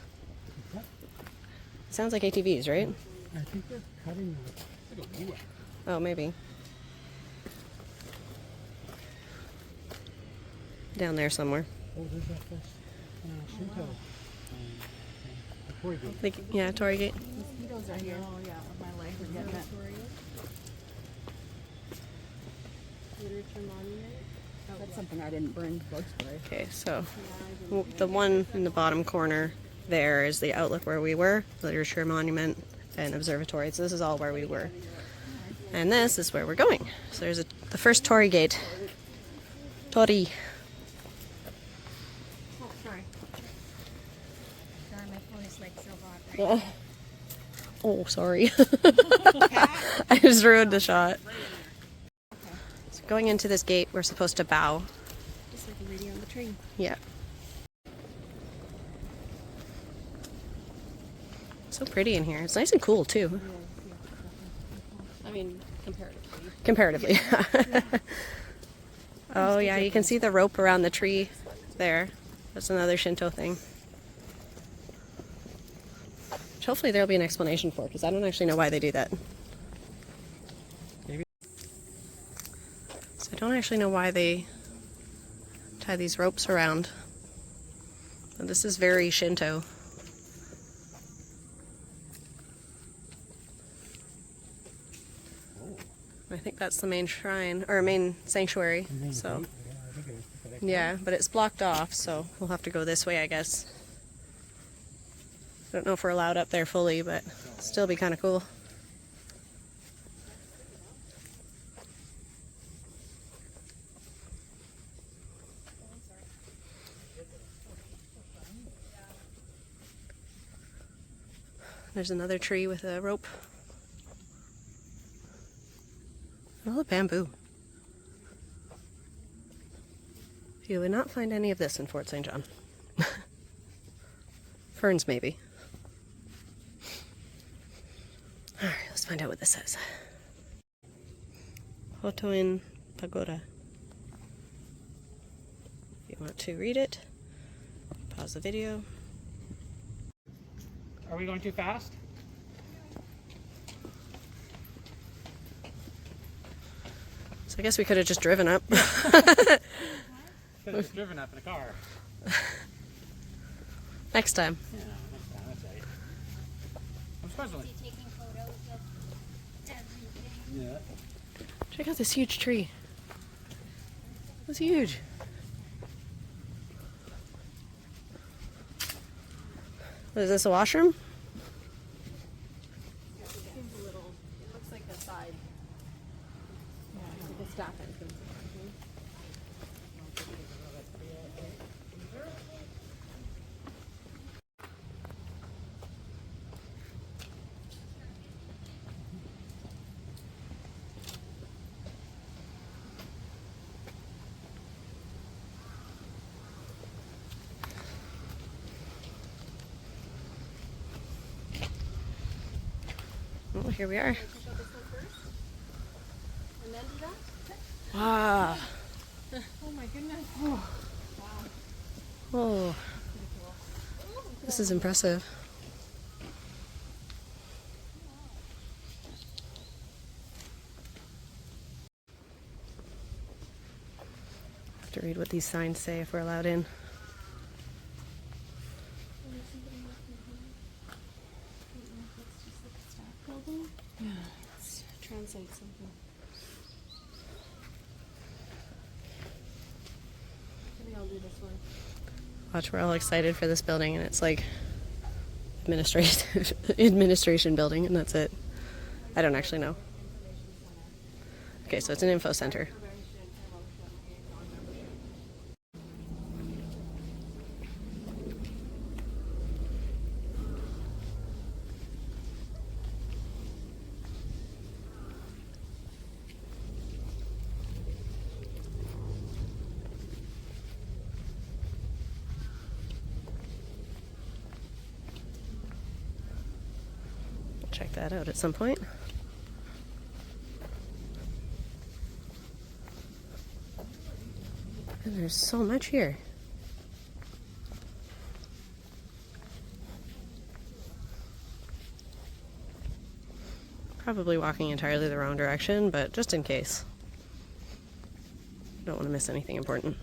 Sounds like ATVs, right? I think they're cutting it. Oh, maybe. Down there somewhere. Oh, there's that first Shinto. Torii Gate. Yeah, Torii Gate. Mosquitoes are here. Oh, yeah, my legs are getting it. Literature monument. That's something I didn't bring, bug spray. Okay, so the one in the bottom corner there is the outlook where we were, literature monument and observatory. So this is all where we were. And this is where we're going. So there's the first Torii Gate. Torii. Oh, sorry. Sorry, my phone is like so hot right now. Oh, sorry. I just ruined the shot. So going into this gate, we're supposed to bow. Just like a lady on the train. Yeah. So pretty in here. It's nice and cool too. I mean, comparatively. Comparatively. Oh yeah, you can see the rope around the tree there. That's another Shinto thing. Which hopefully there'll be an explanation for, because I don't actually know why they do that. Maybe. So I don't actually know why they tie these ropes around. But this is very Shinto. I think that's the main shrine, or main sanctuary. So, yeah, but it's blocked off, so we'll have to go this way, I guess. I don't know if we're allowed up there fully, but still be kind of cool. There's another tree with a rope. All the bamboo. You would not find any of this in Fort St. John. Ferns, maybe. Alright, let's find out what this says. Hotoin Pagoda. If you want to read it, pause the video. Are we going too fast? So I guess we could have just driven up. Could have just driven up in a car. Next time. Yeah, next time, that's right. I'm surprised. Taking photos of everything. Yeah. Check out this huge tree. It's huge. What is this, a washroom? Seems a little. Looks like the side. Yeah, like a staff entrance. Oh, here we are. Check out this one first, and then do that. Wow. Oh my goodness. Oh. This is impressive. Have to read what these signs say if we're allowed in. Yeah, let's translate something. Maybe I'll do this one. Watch, we're all excited for this building, and it's like administration building, and that's it. I don't actually know. Okay, so it's an info center. check that out at some point. And there's so much here. Probably walking entirely the wrong direction, but just in case. Don't want to miss anything important.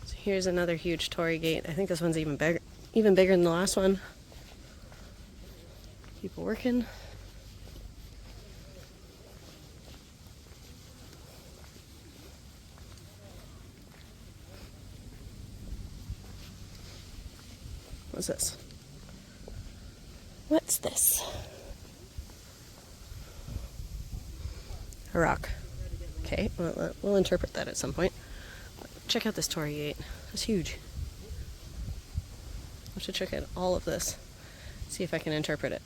So here's another huge torii gate. I think this one's even bigger than the last one. People working. What's this? What's this? A rock. Okay, well, we'll interpret that at some point. Check out this torii gate. It's huge. I should check out all of this. See if I can interpret it.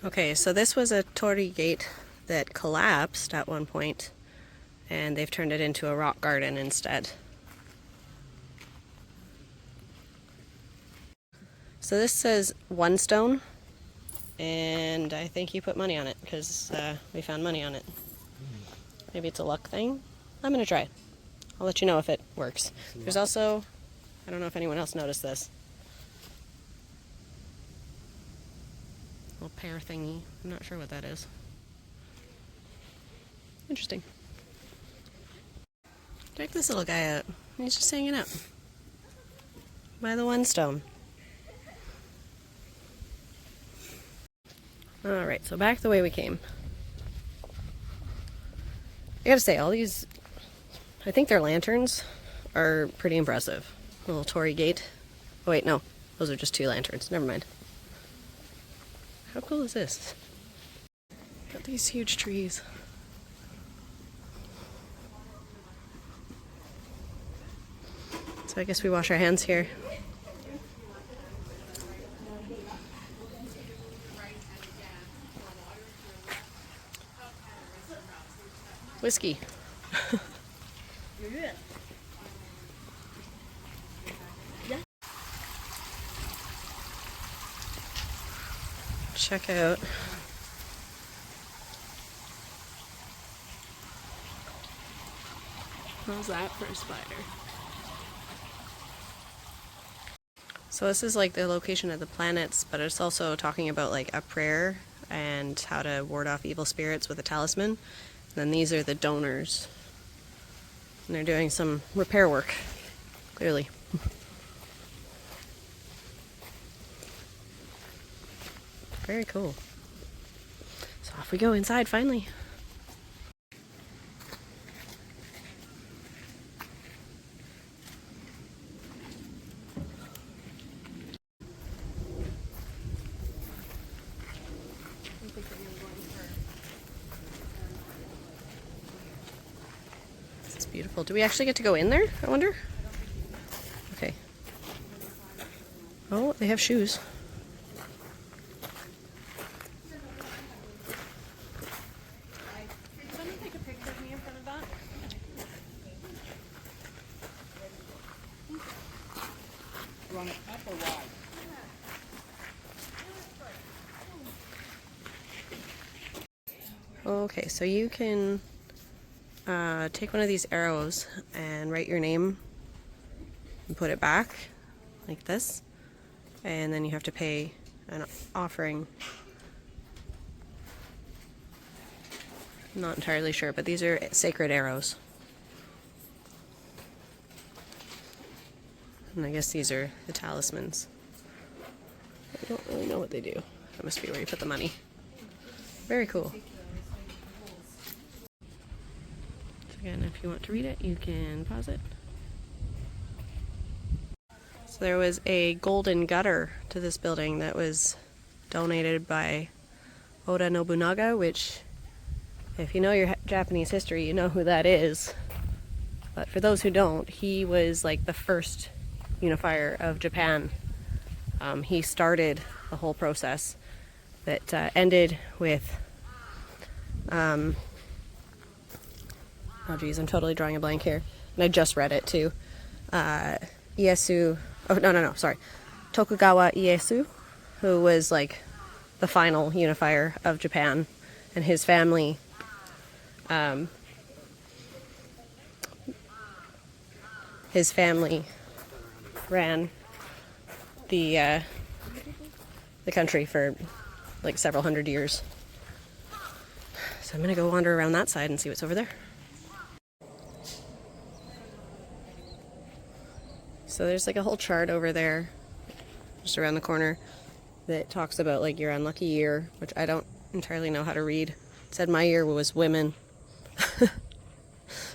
Okay, so this was a torii gate that collapsed at one point, and they've turned it into a rock garden instead. So this says 1 stone, and I think you put money on it because we found money on it. Maybe it's a luck thing. I'm gonna try it. I'll let you know if it works. There's also, I don't know if anyone else noticed this, little pear thingy. I'm not sure what that is. Interesting. Check this little guy out. He's just hanging out by the 1 stone. Alright, so back the way we came. I gotta say, all these, I think they're lanterns, are pretty impressive. Little torii gate. Oh wait, no. Those are just 2 lanterns. Never mind. How cool is this? Got these huge trees. So I guess we wash our hands here. Whiskey. Check out how's that for a spider? So this is like the location of the planets, but it's also talking about like a prayer and how to ward off evil spirits with a talisman. And then these are the donors. And they're doing some repair work, clearly. Very cool. So off we go inside finally. This is beautiful. Do we actually get to go in there, I wonder? Okay. Oh, they have shoes. Okay, so you can take one of these arrows and write your name and put it back like this, and then you have to pay an offering. I'm not entirely sure, but these are sacred arrows. And I guess these are the talismans. I don't really know what they do. That must be where you put the money. Very cool. Again, if you want to read it, you can pause it. So there was a golden gutter to this building that was donated by Oda Nobunaga, which, if you know your Japanese history, you know who that is. But for those who don't, he was like the first unifier of Japan. He started the whole process that ended with oh geez, I'm totally drawing a blank here. And I just read it too. Ieyasu, oh no, sorry. Tokugawa Ieyasu, who was like the final unifier of Japan, and his family ran the country for like several hundred years. So I'm gonna go wander around that side and see what's over there. So there's like a whole chart over there, just around the corner, that talks about like your unlucky year, which I don't entirely know how to read. It said my year was women.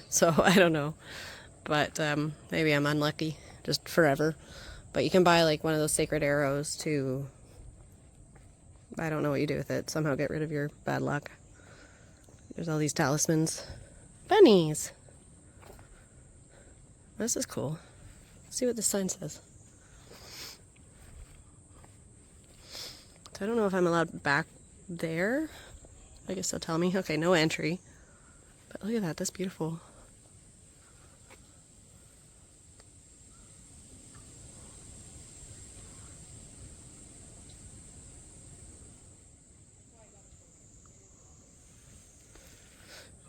So I don't know, but maybe I'm unlucky just forever. But you can buy like one of those sacred arrows to, I don't know what you do with it, somehow get rid of your bad luck. There's all these talismans. Bunnies! This is cool. Let's see what this sign says. So I don't know if I'm allowed back there. I guess they'll tell me. Okay, no entry. But look at that, that's beautiful.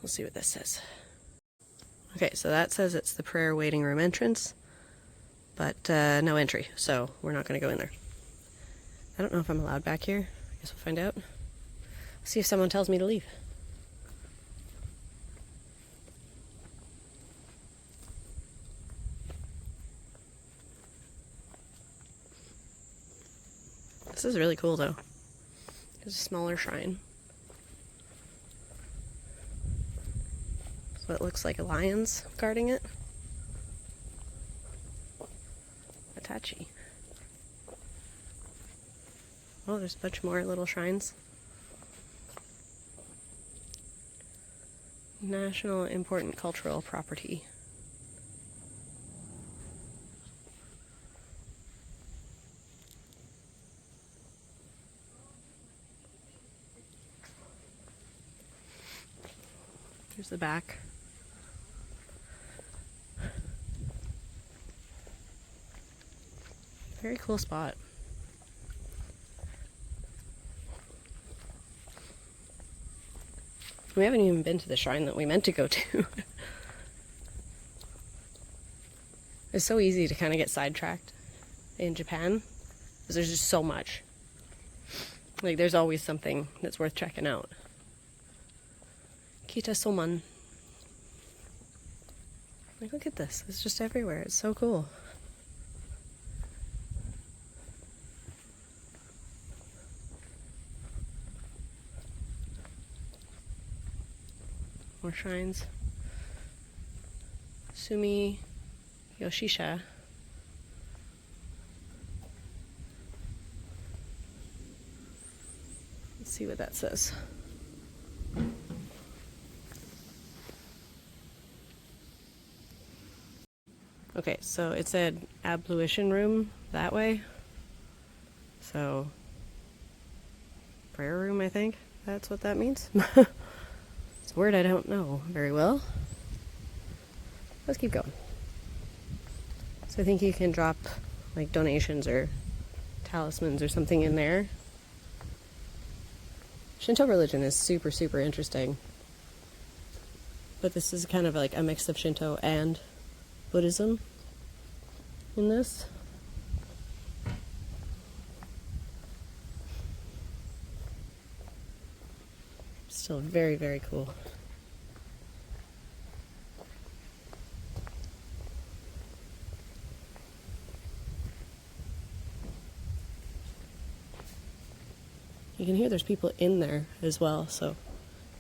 We'll see what this says. Okay, so that says it's the prayer waiting room entrance, but no entry, so we're not going to go in there. I don't know if I'm allowed back here. I guess we'll find out. See if someone tells me to leave. This is really cool though. It's a smaller shrine. So it looks like a lion's guarding it. Itachi. Oh, there's a bunch more little shrines. National Important Cultural Property. Here's the back. Very cool spot. We haven't even been to the shrine that we meant to go to. It's so easy to kind of get sidetracked in Japan because there's just so much. Like, there's always something that's worth checking out. Kita Soman. Like, look at this. It's just everywhere. It's so cool. More shrines. Sumi Yoshisha. Let's see what that says. Okay, so it said ablution room that way. So, prayer room, I think. That's what that means. It's a word I don't know very well. Let's keep going. So I think you can drop like donations or talismans or something in there. Shinto religion is super, super interesting. But this is kind of like a mix of Shinto and Buddhism in this. Still very, very cool. You can hear there's people in there as well, so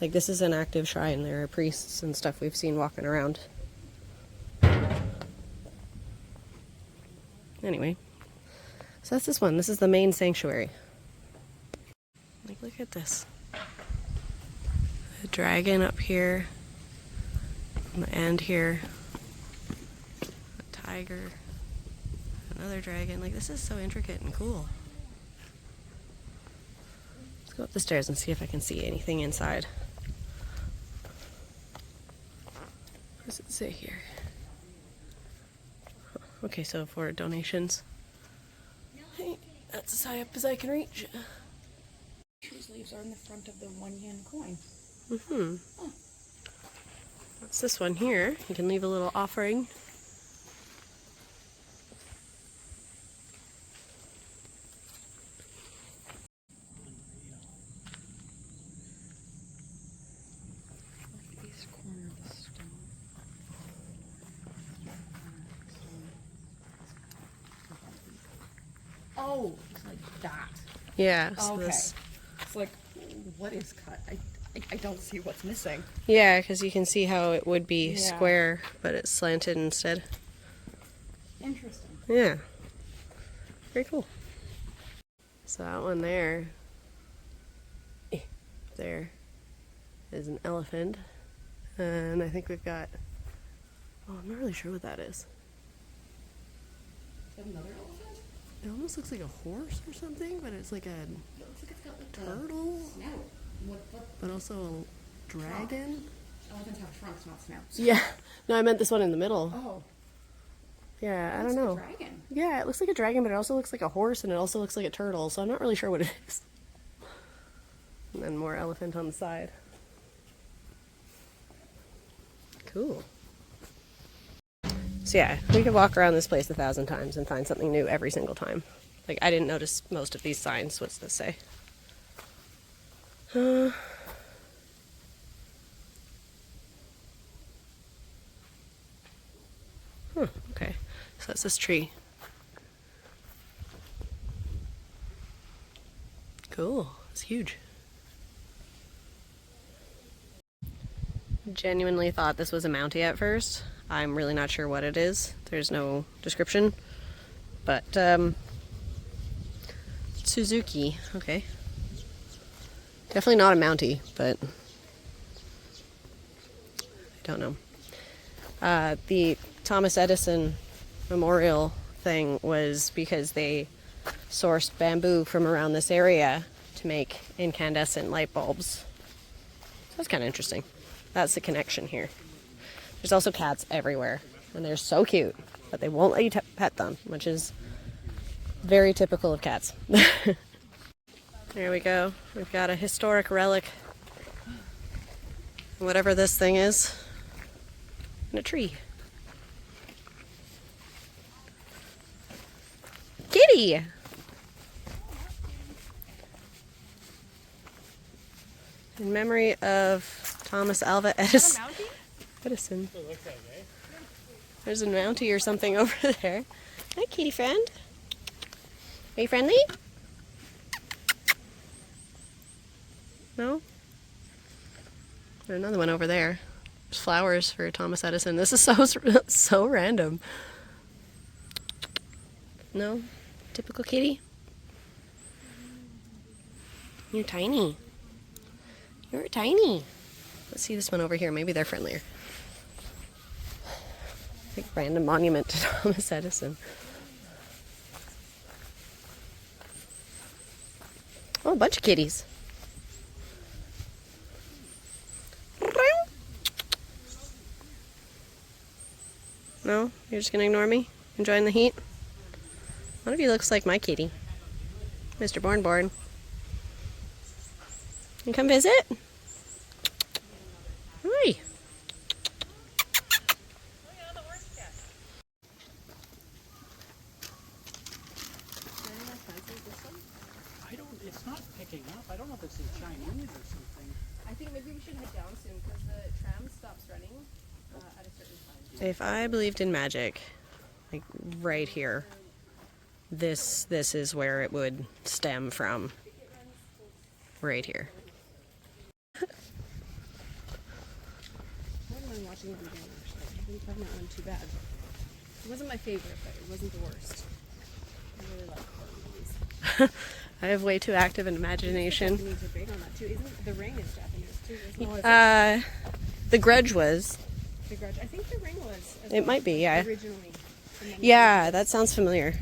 like this is an active shrine. There are priests and stuff we've seen walking around. Anyway, so that's this one. This is the main sanctuary. Like, look at this. A dragon up here. On the end here. A tiger. Another dragon. Like, this is so intricate and cool. Let's go up the stairs and see if I can see anything inside. What does it say here? Okay, so for donations. Hey, That's as high up as I can reach. These leaves are in the front of the 1 yen coin. Mm-hmm. What's this one here? You can leave a little offering. East corner of the stone. Oh, it's like that. Yeah. So Okay. this. It's like, what is cut? I don't see what's missing. Yeah, because you can see how it would be Yeah. square, but it's slanted instead. Interesting. Yeah. Very cool. So that one there is an elephant. And I think we've got, oh, I'm not really sure what that is. Is that another elephant? It almost looks like a horse or something, but it's like a It looks like it's got like turtle, a snout. What? but also a dragon. Elephants have trunks, not snouts. Yeah. No, I meant this one in the middle. Oh. Yeah, I Looks don't like know. a dragon. Yeah, it looks like a dragon, but it also looks like a horse, and it also looks like a turtle, so I'm not really sure what it is. And then more elephant on the side. Cool. So yeah, we could walk around this place 1,000 times and find something new every single time. Like, I didn't notice most of these signs. What's this say? Okay. So that's this tree. Cool. It's huge. Genuinely thought this was a Mountie at first. I'm really not sure what it is. There's no description. But, Suzuki. Okay. Definitely not a Mountie, but I don't know. The Thomas Edison Memorial thing was because they sourced bamboo from around this area to make incandescent light bulbs. So that's kind of interesting. That's the connection here. There's also cats everywhere, and they're so cute, but they won't let you pet them, which is very typical of cats. There we go. We've got a historic relic, whatever this thing is, in a tree. Kitty! In memory of Thomas Alva Edison. There's a Mountie or something over there. Hi, kitty friend. Are you friendly? No? There's another one over there. There's flowers for Thomas Edison. This is so random. No? Typical kitty? You're tiny. You're tiny. Let's see this one over here. Maybe they're friendlier. Like random monument to Thomas Edison. Oh, a bunch of kitties. No? You're just gonna ignore me? Enjoying the heat? One of you looks like my kitty. Mr. Born. You come visit? Hi. It's not picking up. I don't know if it's in Chinese or something. I think maybe we should head down soon because the tram stops running at a certain time. If I believed in magic, like right here, this is where it would stem from. Right here. I wouldn't mind watching it again, actually. I didn't find that one too bad. It wasn't my favorite, but it wasn't the worst. I really like horror movies. I have way too active an imagination. Japanese are big on that too. Isn't The Ring is Japanese too? Isn't it? The Grudge was. The Grudge. I think The Ring was. It might be, yeah. Originally. Yeah, that sounds familiar.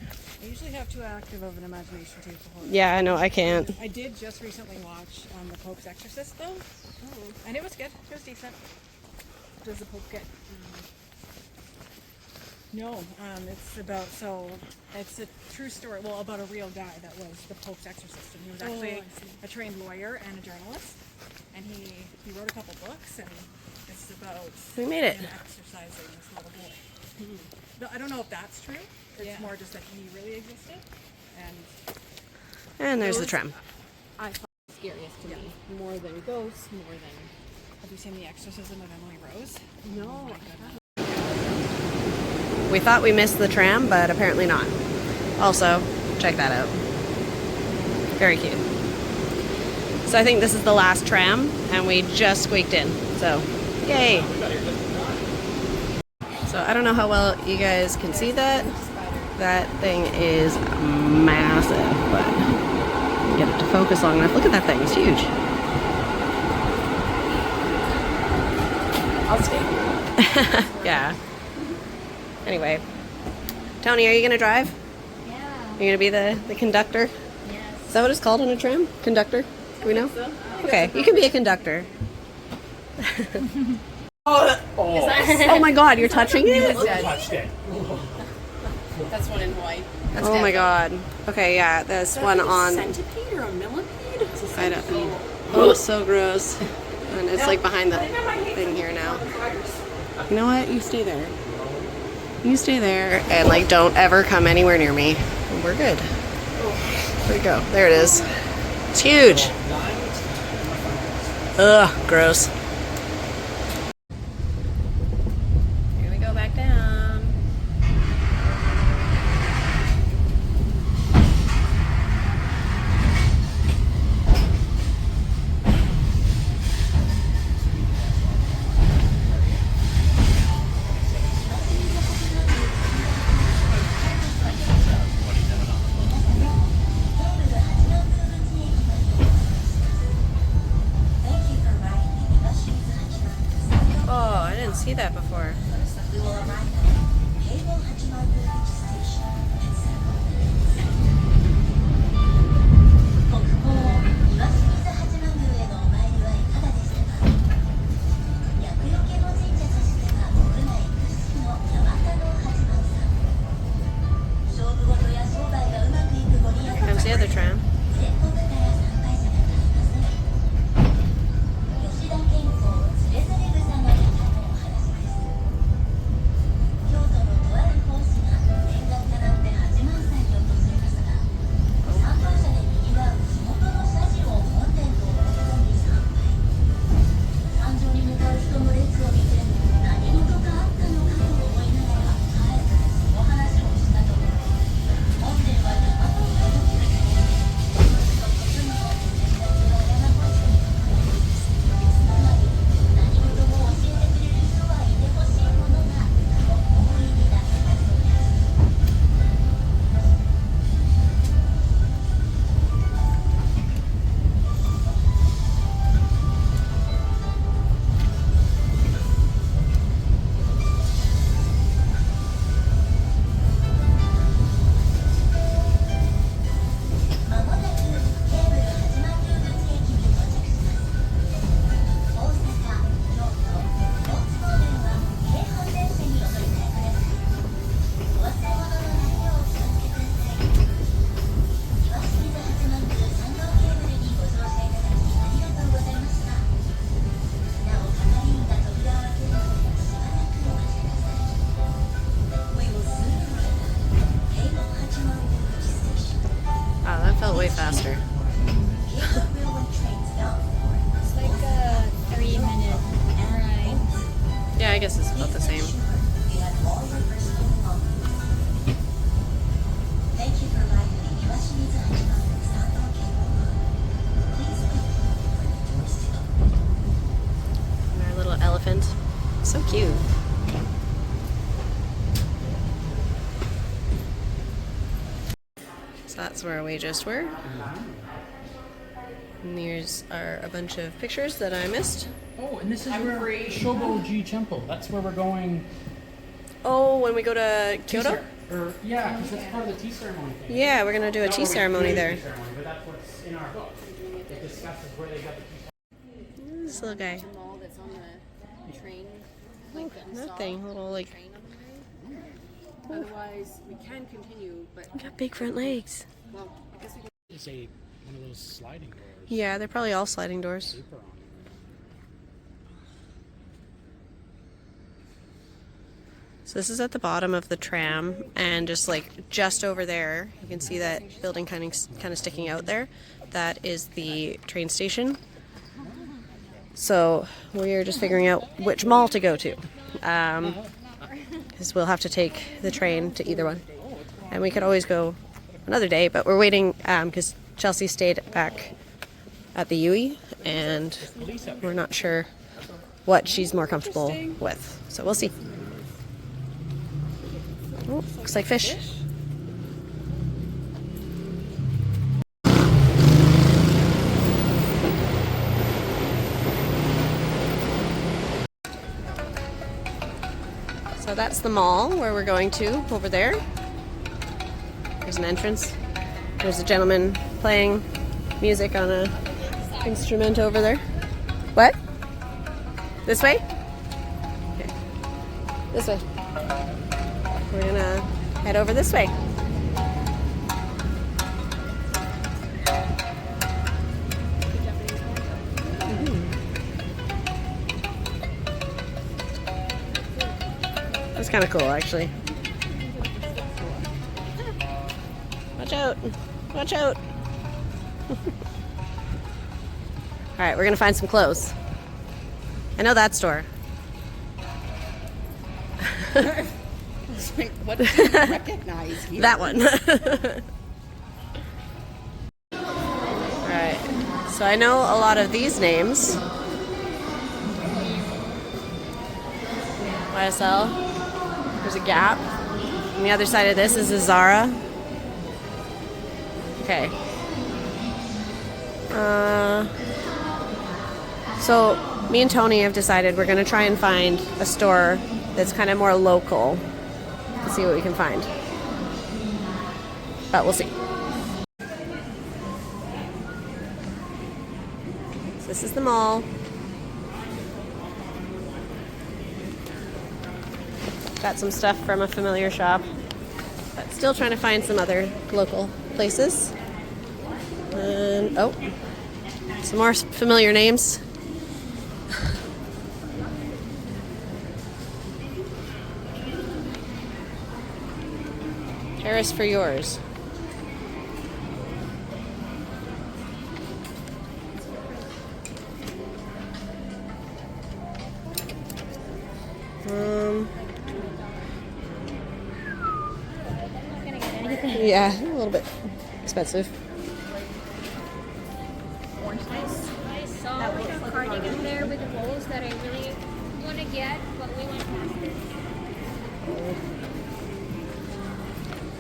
I usually have too active of an imagination too for horror. Yeah, I know, I can't. I did just recently watch The Pope's Exorcist though. Oh. And it was good. It was decent. Does the Pope get No, it's a true story. Well, about a real guy that was the Pope's exorcist, and he was actually a trained lawyer and a journalist, and he wrote a couple books, and it's about We made it. him exorcising this little boy. No, I don't know if that's true. It's more just that he really existed, And there's the tram. I find scariest to me. More than ghosts, more than... Have you seen The Exorcism of Emily Rose? No. We thought we missed the tram, but apparently not. Also, check that out. Very cute. So I think this is the last tram, and we just squeaked in. So, yay! So I don't know how well you guys can see that. That thing is massive, but get it to focus long enough. Look at that thing, it's huge. I'll stay. Yeah. Anyway. Tony, are you gonna drive? Yeah. You're gonna be the conductor? Yes. Is that what it's called on a tram? Conductor? Do we know? Okay, you can be a conductor. Oh my god, you're touching it? Touched it. That's one in Hawaii. Oh my god. Okay, yeah, this one on... Centipede or a millipede? I don't know. Oh, so gross. And it's like behind the thing here now. You know what? You stay there. You stay there and like don't ever come anywhere near me. We're good. Where'd it go? There it is. It's huge. Ugh, gross. Here we go back down. Oh, I didn't see that before. We will arrive at Keigo Hachimaru Beach Station in 7 minutes. 国宝岩清水八幡宮へのお参りはいかがでしたか。厄除けの神社としては国内屈指の山田の八幡さん。勝負事や商売がうまくいくご利益 Here comes the other tram. 全国から参拝者が絶えません。吉田健康つれづれ草の館のお話です。京都のとある奉仕が念願かなって八幡祭に訪れますが、参拝者でにぎわう地元の社寺を本殿と思い込み参拝。山上に向かう人の列を見て何事かあったのかと思いながらあえてその話をしたところ、本殿は山と山の中でその時にも先達が山越しに関わるんです。つまり何事も教えてくれる人はいてほしいものが大いになってたそうです。まもなくケーブル八幡宮口駅に到着します。大阪、京都、4つの電は京阪電車にお乗り換えください。お忘れ物のないようお気をつけください。岩清水八幡宮参道ケーブルにご乗車いただきありがとうございました。なお係員が扉を開けるのでしばらくお待ちください。We will soon arrive at Keigo Hachimangu Station. Wow, that felt way faster. Keigo Railway trains bound for It's like a 3-minute ride. Yeah, I guess it's about the same. You have all your personal belongings. Thank you for riding the Iwashimizu Hachimangu Sando Cable Car. Please wait for the doors to open. And our little elephant. So cute. So that's where we just were. And these are a bunch of pictures that I missed. Oh, and this is where Shoboji Temple. That's where we're going. Oh, when we go to Kyoto? Yeah, because that's part of the tea ceremony thing. Yeah, we're gonna do a tea ceremony there. Tea ceremony, but that's what's in our book. It discusses where they got the tea. This little guy. The mall that's on the train, like the That thing, little like train on the train. Otherwise, we can continue, but Got big front legs. well, I guess we can. It's one of those sliding doors. Yeah, they're probably all sliding doors. Paper on them. So this is at the bottom of the tram, and just over there, you can see that building kind of sticking out there. That is the train station. So we are just figuring out which mall to go to, because we'll have to take the train to either one, and we could always go another day. But we're waiting because Chelsea stayed back at the UE, and we're not sure what she's more comfortable with. So we'll see. Oh, looks like fish. So that's the mall where we're going to, over there. There's an entrance. There's a gentleman playing music on an instrument over there. What? This way? Okay. This way. We're gonna head over this way. That's kind of cool, actually. Watch out! Watch out! Alright, we're gonna find some clothes. I know that store. What do you recognize here? That one. Alright, so I know a lot of these names. YSL. There's a Gap. On the other side of this is a Zara. Okay. So me and Tony have decided we're going to try and find a store that's kind of more local. Let's see what we can find. But we'll see. So this is the mall. Got some stuff from a familiar shop, but still trying to find some other local places. And oh, some more familiar names. Paris for yours. Yeah, a little bit expensive. I saw a cardigan there with the rolls that I really want to get, but we went past it.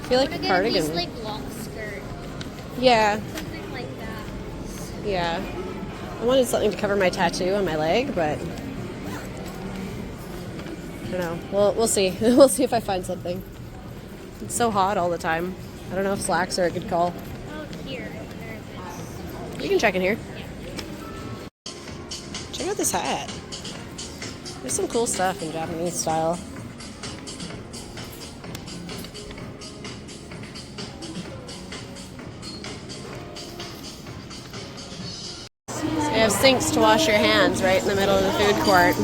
I feel like a cardigan. This like long skirt, Yeah, something like that. yeah. I wanted something to cover my tattoo on my leg, but I don't know. We'll see. We'll see if I find something. It's so hot all the time. I don't know if slacks are a good call. Oh, here. I wonder if it's... You can check in here. Check out this hat. There's some cool stuff in Japanese style. So you have sinks to wash your hands right in the middle of the food court.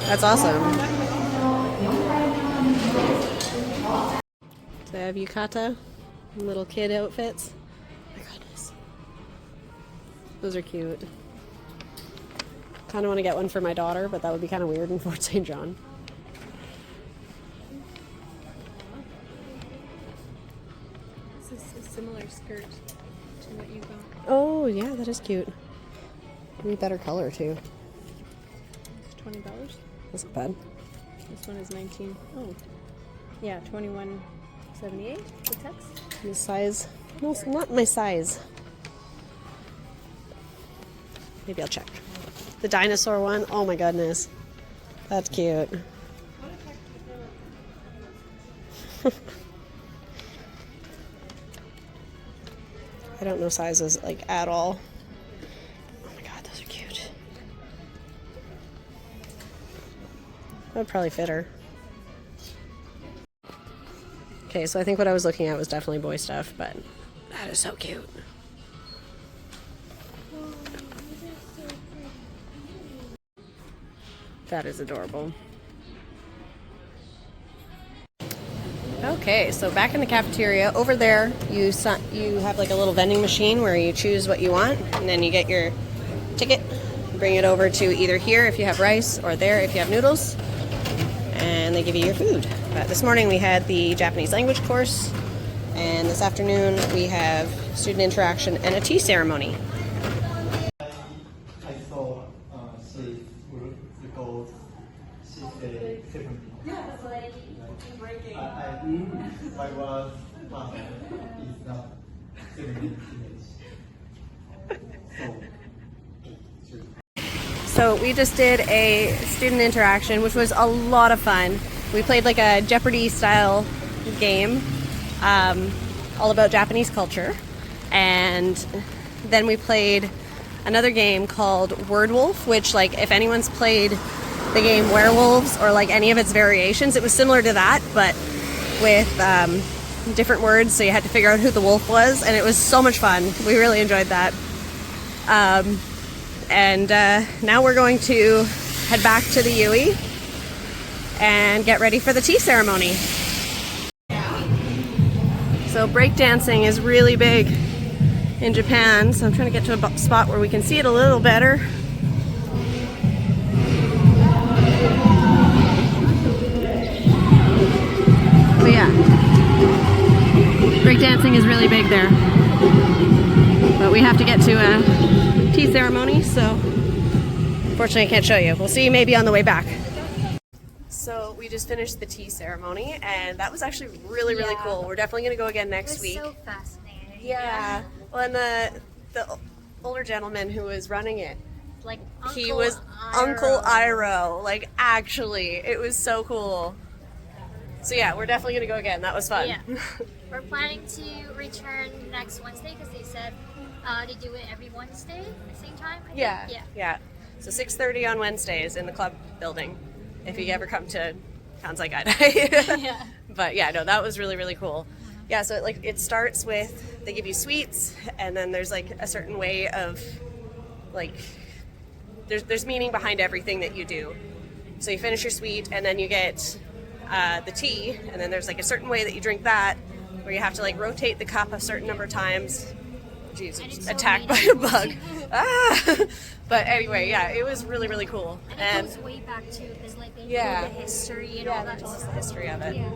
That's awesome. So they have yukata, little kid outfits. Oh my goodness. Those are cute. Kind of want to get one for my daughter, but that would be kind of weird in Fort St. John. This is a similar skirt to what you got. Oh, yeah, that is cute. Maybe better color, too. It's $20. That's not bad. This one is 19. Oh, yeah, 21.78. The text. The size. No, it's not my size. Maybe I'll check. The dinosaur one. Oh my goodness. That's cute. I don't know sizes like at all. Oh my god, those are cute. That would probably fit her. Okay, so I think what I was looking at was definitely boy stuff, but that is so cute. That is adorable. Okay, so back in the cafeteria, over there you have like a little vending machine where you choose what you want, and then you get your ticket, bring it over to either here if you have rice or there if you have noodles, and they give you your food. But this morning we had the Japanese language course, and this afternoon we have student interaction and a tea ceremony. I saw she because she's 17. Yeah, that's like breaking. My was partner is not 17 teenage. So we just did a student interaction, which was a lot of fun. We played like a Jeopardy style game, all about Japanese culture, and then we played another game called Word Wolf, which, like, if anyone's played the game Werewolves or like any of its variations, it was similar to that, but with different words, so you had to figure out who the wolf was, and it was so much fun. We really enjoyed that. And now we're going to head back to the UE and get ready for the tea ceremony. So breakdancing is really big in Japan, so I'm trying to get to a spot where we can see it a little better. But yeah, breakdancing is really big there. But we have to get to a tea ceremony, so unfortunately I can't show you. We'll see you maybe on the way back. So we just finished the tea ceremony, and that was actually really cool. We're definitely going to go again next week. It was so fascinating. Yeah. Well, and the older gentleman who was running it, Like he was Uncle Iroh. Like, actually, it was so cool. So yeah, we're definitely going to go again. That was fun. Yeah. We're planning to return next Wednesday because they said they do it every Wednesday at the same time. I think. Yeah. So 6:30 on Wednesdays in the club building, if you ever come to Kansai Gaidai. Yeah. But yeah, no, that was really cool. Yeah, so it starts with, they give you sweets, and then there's like a certain way of, like, there's meaning behind everything that you do. So you finish your sweet, and then you get the tea, and then there's like a certain way that you drink that, where you have to like rotate the cup a certain number of times. Jeez, And it's so attacked by a bug. But anyway, yeah, it was really cool. And it goes way back too, because like they know the history and all that. They told us the history of it. Yeah.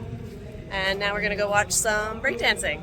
And now we're gonna go watch some breakdancing.